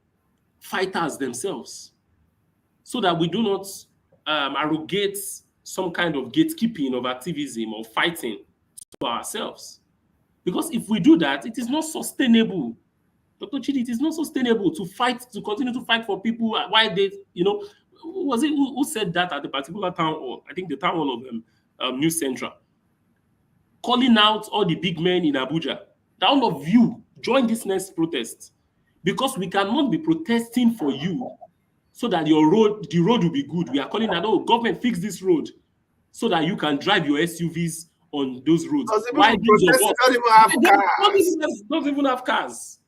Speaker 2: fighters themselves so that we do not arrogate some kind of gatekeeping of activism or fighting to ourselves. Because if we do that, it is not sustainable. Dr. Chidi, it is not sustainable to continue to fight for people. Why they, was it who said that at the particular town hall? I think the town hall of New Central, calling out all the big men in Abuja, that all of you join this next protest, because we cannot be protesting for you so that the road will be good. We are calling that, government fix this road so that you can drive your SUVs on those roads.
Speaker 1: Because
Speaker 2: Why
Speaker 1: people protesting don't even have cars.
Speaker 2: Don't even have cars.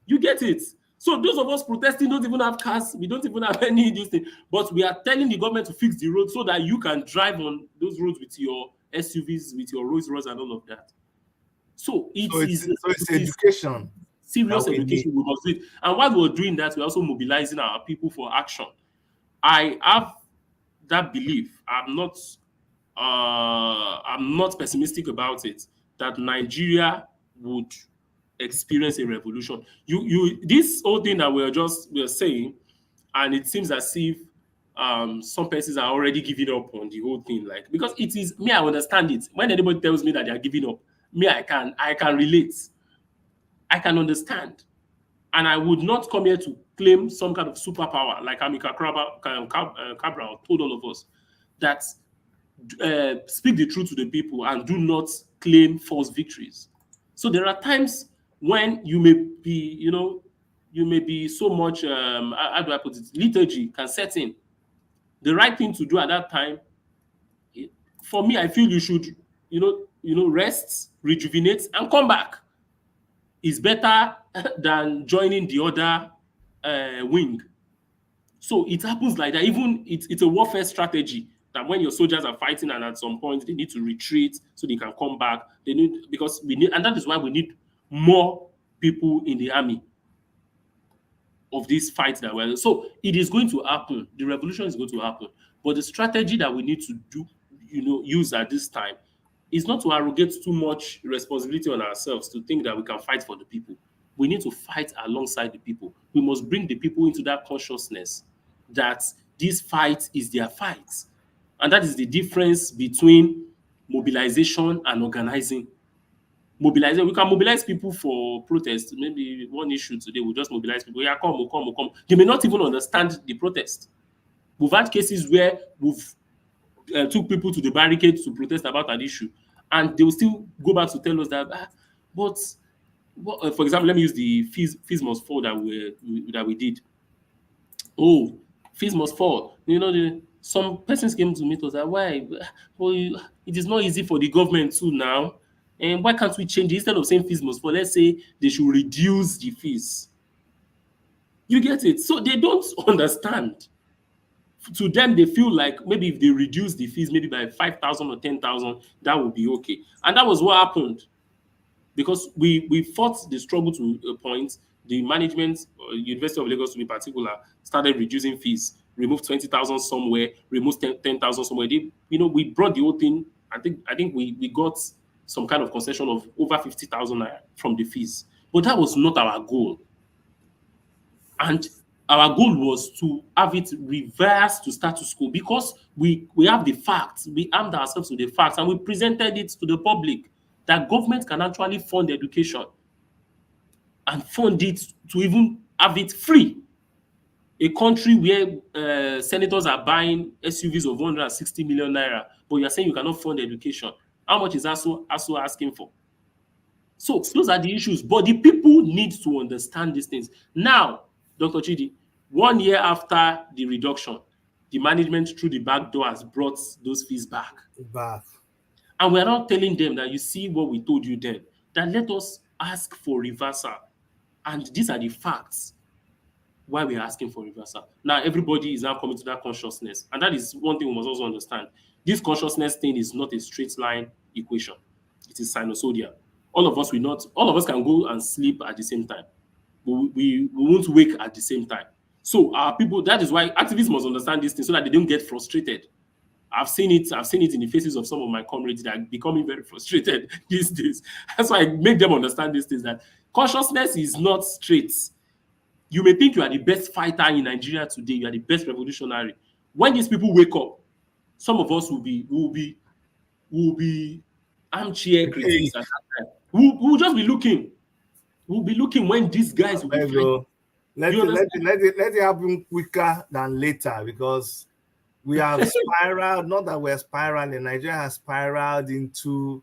Speaker 2: You get it? So those of us protesting don't even have cars. We don't even have any of these things. But we are telling the government to fix the road so that you can drive on those roads with your SUVs, with your Rolls Royce and all of that. So it's
Speaker 1: education.
Speaker 2: Serious education we must do it. And while we're doing that, we're also mobilizing our people for action. I have that belief. I'm not pessimistic about it, that Nigeria would experience a revolution. This whole thing that we're saying, and it seems as if some persons are already giving up on the whole thing. Like, because it is me, I understand it. When anybody tells me that they are giving up, me, I can relate. I can understand. And I would not come here to claim some kind of superpower like Amika Cabral told all of us, that speak the truth to the people and do not claim false victories. So there are times when you may be so much, how do I put it, lethargy can set in. The right thing to do at that time, for me, I feel you should, rest, rejuvenate, and come back. Is better than joining the other wing. So it happens like that. Even it's a warfare strategy that when your soldiers are fighting and at some point they need to retreat so they can come back. And that is why we need more people in the army of this fight that we're. So it is going to happen. The revolution is going to happen. But the strategy that we need to do, use at this time is not to arrogate too much responsibility on ourselves to think that we can fight for the people. We need to fight alongside the people. We must bring the people into that consciousness that this fight is their fight. And that is the difference between mobilization and organizing. Mobilizing, we can mobilize people for protest. Maybe one issue today, we'll just mobilize people. Yeah, come. They may not even understand the protest. We've had cases where we've took people to the barricades to protest about an issue, and they will still go back to tell us that, for example, let me use the fees must fall that we did. Oh, fees must fall. Some persons came to meet us that why? Well, it is not easy for the government too now, and why can't we change it? Instead of saying fees must fall, let's say they should reduce the fees. You get it? So they don't understand. To them, they feel like maybe if they reduce the fees maybe by 5,000 or 10,000, that would be okay. And that was what happened, because we fought the struggle to a point. The management, University of Lagos to be particular, started reducing fees, removed 20,000 somewhere, removed 10,000 somewhere. We brought the whole thing. I think we got some kind of concession of over 50,000 from the fees, but that was not our goal. And our goal was to have it reverse to status quo because we have the facts, we armed ourselves with the facts, and we presented it to the public that government can actually fund education and fund it to even have it free. A country where senators are buying SUVs of 160 million naira, but you're saying you cannot fund education. How much is ASU asking for? So those are the issues. But the people need to understand these things. Now, Dr. Chidi, 1 year after the reduction, the management through the back door has brought those fees back. And we're not telling them that you see what we told you then, that let us ask for reversal. And these are the facts why we are asking for reversal. Now, everybody is now coming to that consciousness. And that is one thing we must also understand. This consciousness thing is not a straight line equation. It is sinusoidal. All of us can go and sleep at the same time. We won't wake at the same time. So our people, that is why activists must understand this thing so that they don't get frustrated. I've seen it in the faces of some of my comrades that are becoming very frustrated these days. That's why I make them understand these things, that consciousness is not straight. You may think you are the best fighter in Nigeria today, you are the best revolutionary. When these people wake up, some of us will be armchair critics at that time. We'll just be looking. We'll be looking when these guys will be fighting.
Speaker 1: Let it happen quicker than later, because we have spiraled, not that we're spiraling, Nigeria has spiraled into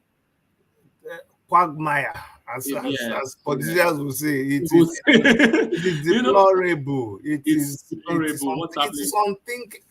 Speaker 1: quagmire, as politicians will say. It is deplorable. It is unthinkable.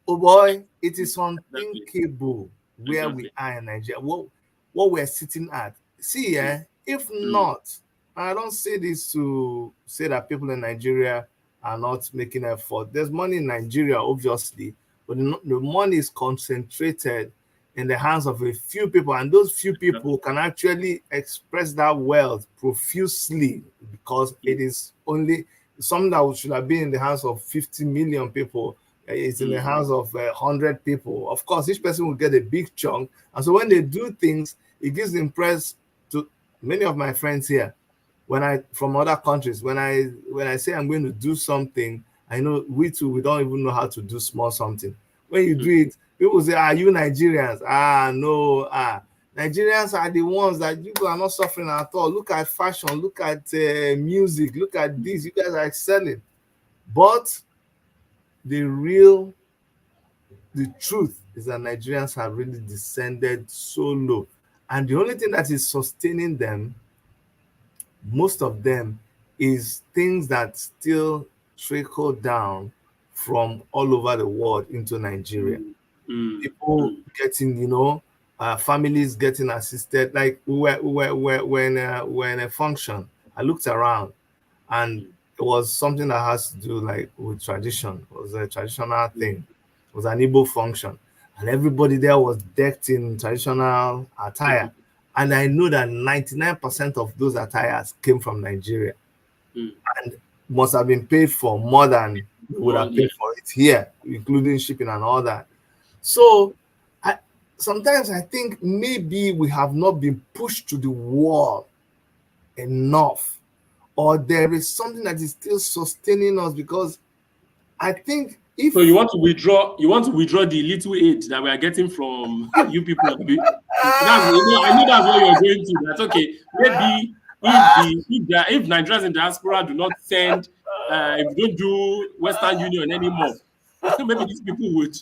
Speaker 1: Oh boy, it is unthinkable where we are in Nigeria, what we're sitting at. See, if not, I don't say this to say that people in Nigeria are not making effort. There's money in Nigeria, obviously, but the money is concentrated in the hands of a few people, and those few people can actually express that wealth profusely, because it is only something that should have been in the hands of 50 million people. It's in the hands of 100 people. Of course, each person will get a big chunk, and so when they do things, it gives the impression to many of my friends here, from other countries, when I say I'm going to do something, I know we don't even know how to do small something. When you do it, people say, "Are you Nigerians?" No. Nigerians are the ones that you are not suffering at all. Look at fashion, look at music, look at this. You guys are excelling. But the truth is that Nigerians have really descended so low. And the only thing that is sustaining them, most of them, is things that still trickle down from all over the world into Nigeria. People getting, families getting assisted. Like we're in a function, I looked around, and it was something that has to do like with tradition. It was a traditional thing. It was an Igbo function, and everybody there was decked in traditional attire. And I know that 99% of those attires came from Nigeria, and must have been paid for more than we would have paid for it here, including shipping and all that. So sometimes I think maybe we have not been pushed to the wall enough, or there is something that is still sustaining us, because I think
Speaker 2: so you want to withdraw the little aid that we are getting from you people. I know that's what you're going to. That's okay. Maybe if Nigerians in diaspora do not send, if we don't do Western Union anymore, maybe these people would.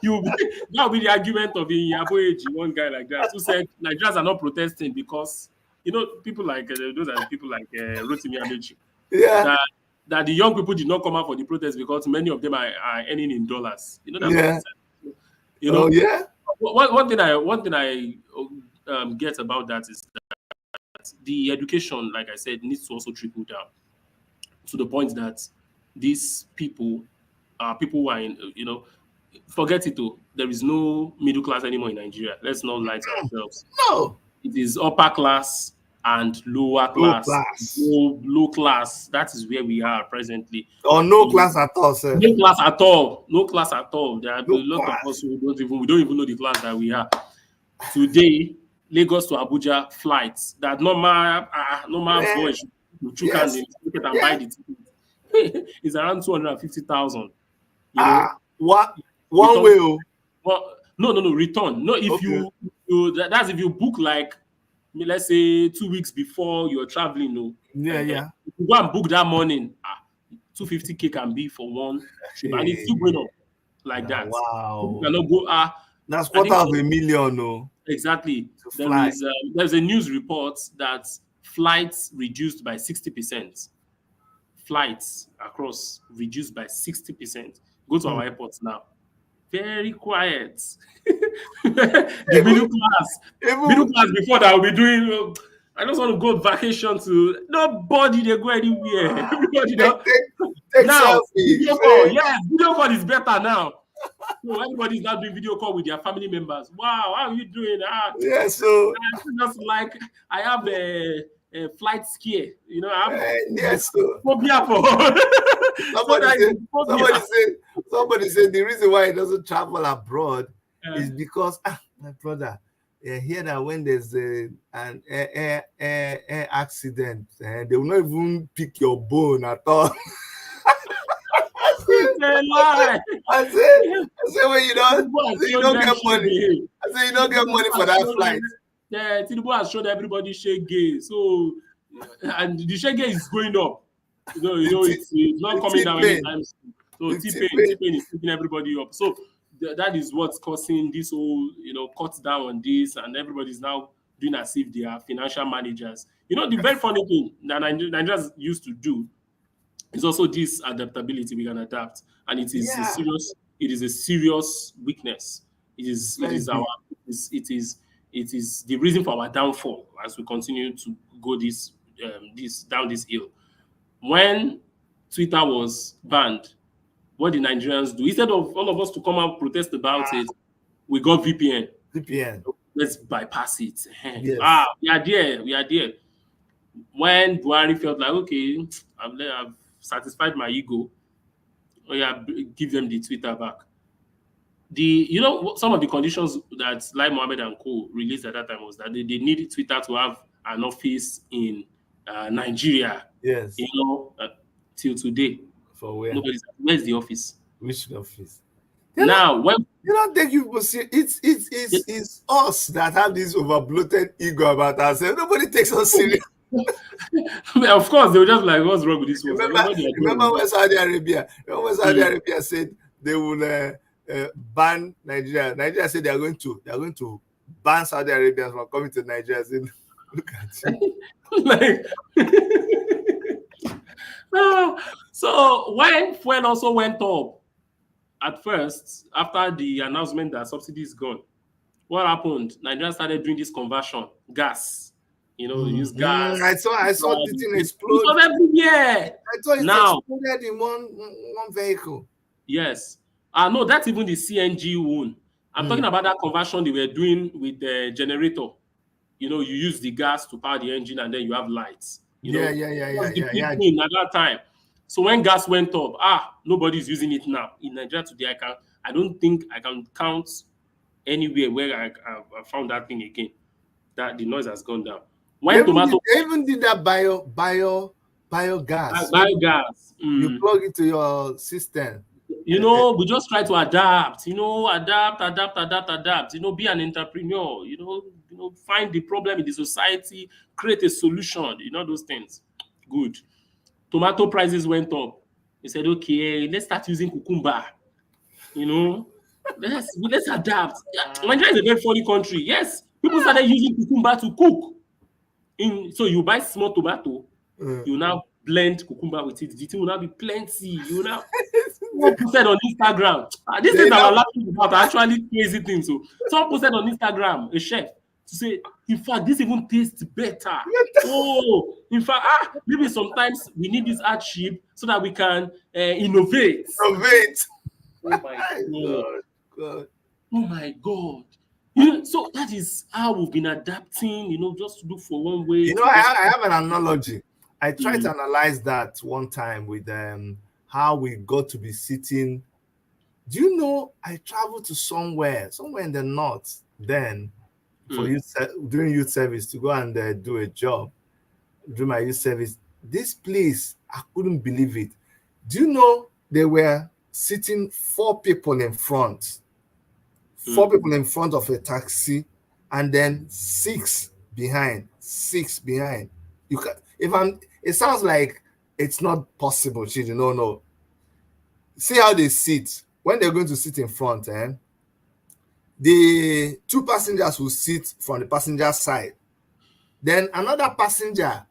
Speaker 2: That would be the argument of Yaboeji, one guy like that, who said Nigerians are not protesting because people like those are the people like Rotimi Amechi.
Speaker 1: Yeah.
Speaker 2: That the young people did not come out for the protest because many of them are earning in dollars. That's what he said. One thing I get about that is that the education, like I said, needs to also trickle down to the point that these people are people who are in, forget it though. There is no middle class anymore in Nigeria. Let's not lie to ourselves.
Speaker 1: No.
Speaker 2: It is upper class and lower class. Low class. That is where we are presently.
Speaker 1: Or no class at all, sir.
Speaker 2: No class at all. No class at all. There are a lot of us who we don't even know the class that we are. Today, Lagos to Abuja flights that normal boys should and buy the ticket. is around 250,000. You know,
Speaker 1: What? One
Speaker 2: return.
Speaker 1: way. Oh.
Speaker 2: Well, no, return. No, if
Speaker 1: Okay.
Speaker 2: that's if you book like, let's say 2 weeks before you're traveling. No,
Speaker 1: Yeah.
Speaker 2: if you go and book that morning, 250K can be for one trip, and it's still going up like that. People
Speaker 1: Wow.
Speaker 2: cannot go.
Speaker 1: That's
Speaker 2: I
Speaker 1: quarter
Speaker 2: think
Speaker 1: of a million. No.
Speaker 2: exactly.
Speaker 1: To fly.
Speaker 2: There's a news report that flights reduced by 60%. Flights across reduced by 60%. Go to our airports now. Very quiet. The middle class before that will be doing. I just want to go on vacation to. Nobody they go anywhere. Everybody
Speaker 1: Take
Speaker 2: now
Speaker 1: selfie.
Speaker 2: video call. Yes, video call is better now. So everybody's now doing video call with their family members. Wow, how are you doing?
Speaker 1: Yeah, so
Speaker 2: Just like I have a flight scare. You know, I have
Speaker 1: yes, so
Speaker 2: phobia for.
Speaker 1: somebody said the reason why he doesn't travel abroad is because my brother, hear that when there's an air accident, they will not even pick your bone at all.
Speaker 2: It's a lie.
Speaker 1: I say when you don't get money. I say you don't get money for that flight.
Speaker 2: Yeah, Tinubu has shown everybody shege. So, and the shege is going up. You know, it's not coming down anytime soon. So T-Pain is taking everybody up. So that is what's causing this whole, cut down on this, and everybody's now doing as if they are financial managers. You know, the very funny thing that Nigerians used to do is also this adaptability. We can adapt, and it is a serious weakness. It is the reason for our downfall as we continue to go down this hill. When Twitter was banned, what did Nigerians do? Instead of all of us to come out protest about it, we got VPN. Let's bypass it.
Speaker 1: Yes.
Speaker 2: We are there. When Buhari felt like, okay, I've satisfied my ego, give them the Twitter back. Some of the conditions that Lai Mohammed and co released at that time was that they needed Twitter to have an office in Nigeria.
Speaker 1: Yes.
Speaker 2: Till today.
Speaker 1: For where?
Speaker 2: Where's the office?
Speaker 1: Which office?
Speaker 2: When
Speaker 1: you don't think people see it's us that have this over-bloated ego about ourselves. Nobody takes us serious.
Speaker 2: Of course, they were just like, what's wrong with this one?
Speaker 1: Remember when Saudi Arabia said they will ban Nigeria. Nigeria said they are going to ban Saudi Arabians from coming to Nigeria. Said, look at you.
Speaker 2: So when fuel also went up at first, after the announcement that subsidy is gone, what happened? Nigeria started doing this conversion, gas. Use gas.
Speaker 1: I saw the thing explode.
Speaker 2: It was everywhere.
Speaker 1: I thought it exploded in one vehicle.
Speaker 2: Yes. No, that's even the CNG one. I'm talking about that conversion they were doing with the generator. You use the gas to power the engine, and then you have lights.
Speaker 1: Yeah.
Speaker 2: At that time. So when gas went up, nobody's using it now. In Nigeria today, I don't think I can count anywhere where I found that thing again. That the noise has gone down.
Speaker 1: They even did that biogas.
Speaker 2: Biogas.
Speaker 1: You plug into your system.
Speaker 2: We just try to adapt. Adapt. Be an entrepreneur. Find the problem in the society, create a solution. Those things. Good. Tomato prices went up. He said, okay, let's start using cucumber. Let's adapt. Nigeria is a very funny country. Yes, people started using cucumber to cook. So you buy small tomato, you now blend cucumber with it. The thing will now be plenty. You now posted on Instagram. This thing that I'm laughing about are actually crazy things. So someone posted on Instagram, a chef, to say, in fact, this even tastes better. In fact, maybe sometimes we need this hardship so that we can innovate.
Speaker 1: Oh my God.
Speaker 2: Oh my God. So that is how we've been adapting, just to look for one way.
Speaker 1: I have an analogy. I tried to analyze that one time with how we got to be sitting. Do you know, I traveled to somewhere in the north then for during youth service to go and do a job, do my youth service. This place, I couldn't believe it. Do you know they were sitting 4 people in front? 4 people in front of a taxi, and then 6 behind. 6 behind. You can, if I'm, it sounds like it's not possible, Chidi. No, no. See how they sit when they're going to sit in front, the 2 passengers will sit from the passenger side. Then another passenger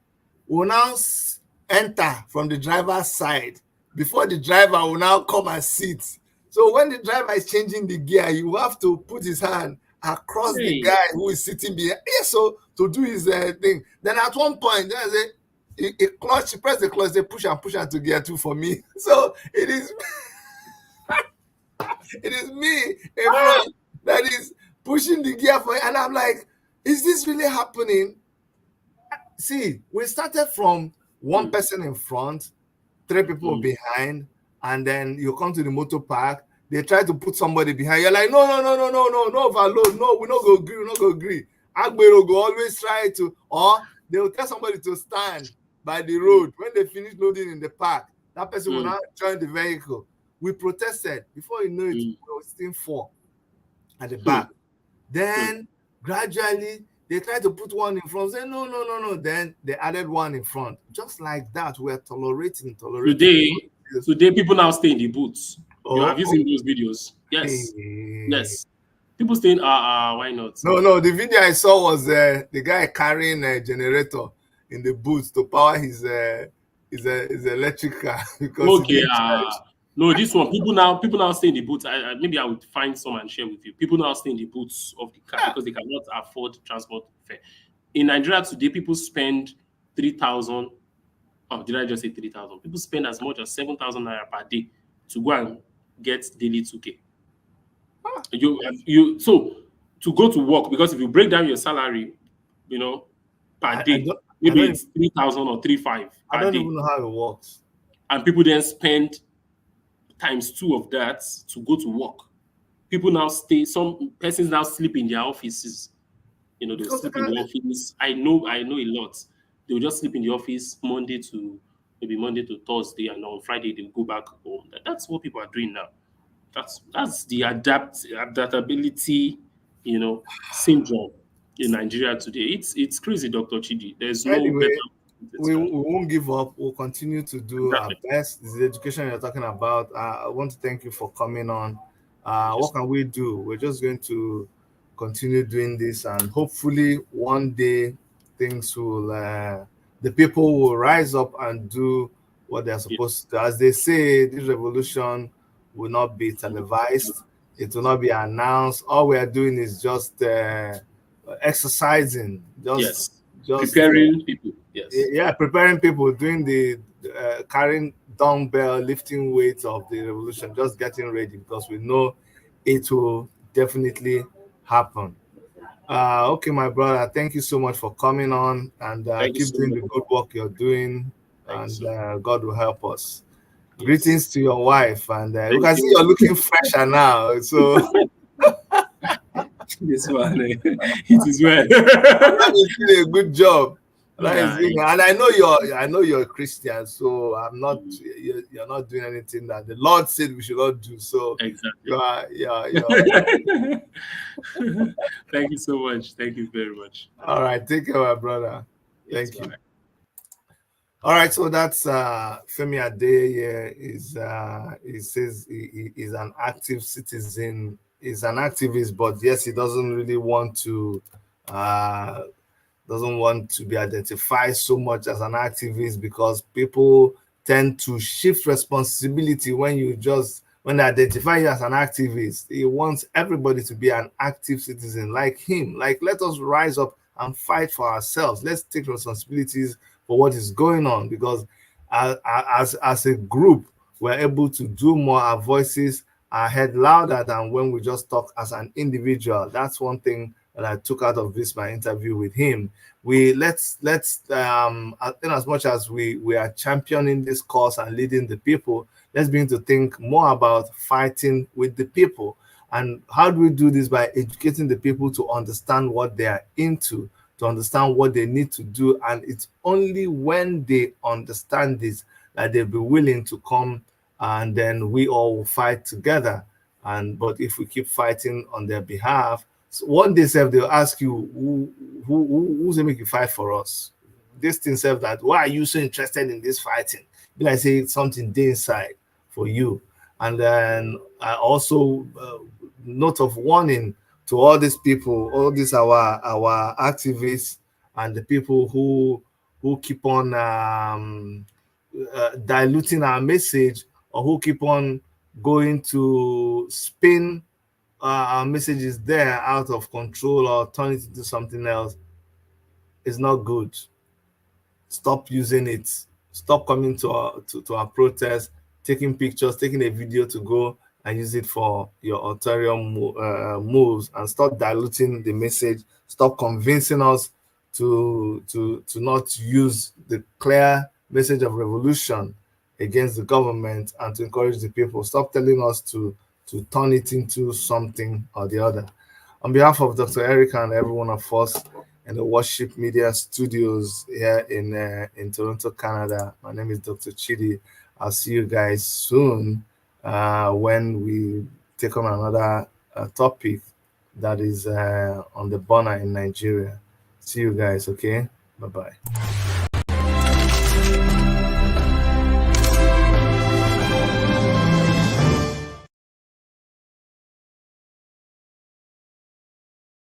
Speaker 1: will now enter from the driver's side before the driver will now come and sit. So when the driver is changing the gear, you have to put his hand across the
Speaker 2: Hey,
Speaker 1: guy who is sitting behind. Yeah, so to do his thing. Then at one point, there's a clutch, you press the clutch, they push and to gear 2 for me. So it is me in front that is pushing the gear for, and I'm like, is this really happening? See, we started from one person in front, 3 people behind, and then you come to the motor park. They try to put somebody behind. You're like, no, no overload. No, we not go agree. We not go agree. Agbero go always try to, or they will tell somebody to stand by the road. When they finish loading in the park, that person will now join the vehicle. We protested. Before you know it, we were sitting 4 at the back. Then gradually they tried to put one in front. Say no. Then they added one in front. Just like that, we're tolerating.
Speaker 2: Today, people now stay in the boots. You have you
Speaker 1: Oh,
Speaker 2: seen those videos? Yes, yes. People staying. Why not?
Speaker 1: no. The video I saw was the guy carrying a generator in the boots to power his electric car because
Speaker 2: Okay. No, this one. People now stay in the boots. Maybe I would find some and share with you. People now stay in the boots of the car because they cannot afford transport fare. In Nigeria today, people spend 3,000. Oh, did I just say 3,000? People spend as much as 7,000 naira per day to go and get daily 2K. So to go to work, because if you break down your salary, per day, maybe it's 3,000 or 3,500
Speaker 1: I
Speaker 2: per
Speaker 1: don't
Speaker 2: day,
Speaker 1: even know how it works.
Speaker 2: and people then spend times 2 of that to go to work. People now stay. Some persons now sleep in their offices. They'll
Speaker 1: Because they
Speaker 2: sleep in the
Speaker 1: can't.
Speaker 2: office. I know a lot. They'll just sleep in the office Monday to Thursday, and on Friday they'll go back home. That's what people are doing now. That's the adaptability, syndrome in Nigeria today. It's crazy, Dr. Chidi. There's no
Speaker 1: Anyway,
Speaker 2: better way to
Speaker 1: we
Speaker 2: describe it.
Speaker 1: won't give up. We'll continue to do our
Speaker 2: Exactly.
Speaker 1: best. This is the education you're talking about. I want to thank you for coming on.
Speaker 2: Thank you,
Speaker 1: What
Speaker 2: sir.
Speaker 1: can we do? We're just going to continue doing this, and hopefully, one day, things will. The people will rise up and do what they're
Speaker 2: Yeah.
Speaker 1: supposed to do. As they say, this revolution will not be televised. It will not be announced. All we are doing is just exercising,
Speaker 2: Yes.
Speaker 1: just
Speaker 2: Preparing people. Yes.
Speaker 1: yeah, preparing people, doing the carrying dumbbell, lifting weights of the revolution, just getting ready because we know it will definitely happen. Okay, my brother, thank you so much for coming on, and
Speaker 2: Thank you
Speaker 1: keep
Speaker 2: so
Speaker 1: doing
Speaker 2: much.
Speaker 1: the good work you're doing,
Speaker 2: Thank you
Speaker 1: and
Speaker 2: so much.
Speaker 1: God will help us.
Speaker 2: Yes.
Speaker 1: Greetings to your wife, and we
Speaker 2: Thank
Speaker 1: can see you're
Speaker 2: you.
Speaker 1: looking fresher now. So
Speaker 2: This one, it is well.
Speaker 1: that is doing a good job. That is,
Speaker 2: Yeah,
Speaker 1: and I know you're a Christian, so I'm not. You're not doing anything that the Lord said we should not do. So you
Speaker 2: exactly.
Speaker 1: are, you're.
Speaker 2: Thank you so much. Thank you very much.
Speaker 1: All right, take care, my brother.
Speaker 2: Yes,
Speaker 1: Thank you.
Speaker 2: bye.
Speaker 1: All right, so that's Femi Adeye. He says is an active citizen. He's an activist, but yes, he uh, doesn't want to be identified so much as an activist because people tend to shift responsibility when they identify you as an activist. He wants everybody to be an active citizen like him. Like, let us rise up and fight for ourselves. Let's take responsibilities for what is going on because as a group, we're able to do more. Our voices are heard louder than when we just talk as an individual. That's one thing that I took out of my interview with him. We let's in as much as we are championing this cause and leading the people, let's begin to think more about fighting with the people. And how do we do this? By educating the people to understand what they are into, to understand what they need to do. And it's only when they understand this they'll be willing to come, and then we all will fight together. But if we keep fighting on their behalf, so one day self they'll ask you, who's gonna make you fight for us? This thing self, that why are you so interested in this fighting? Be like say something day inside for you. And then I also note of warning to all these people, all these our activists and the people who keep on diluting our message, or who keep on going to spin our messages there out of control or turn it into something else. Is not good. Stop using it. Stop coming to our protest, taking pictures, taking a video to go and use it for your ulterior moves, and stop diluting the message. Stop convincing us to not use the clear message of revolution against the government and to encourage the people. Stop telling us to turn it into something or the other. On behalf of Dr. Erica and every one of us in the Worship Media Studios here in Toronto, Canada, my name is Dr. Chidi. I'll see you guys soon when we take on another topic that is on the burner in Nigeria. See you guys, okay? Bye-bye.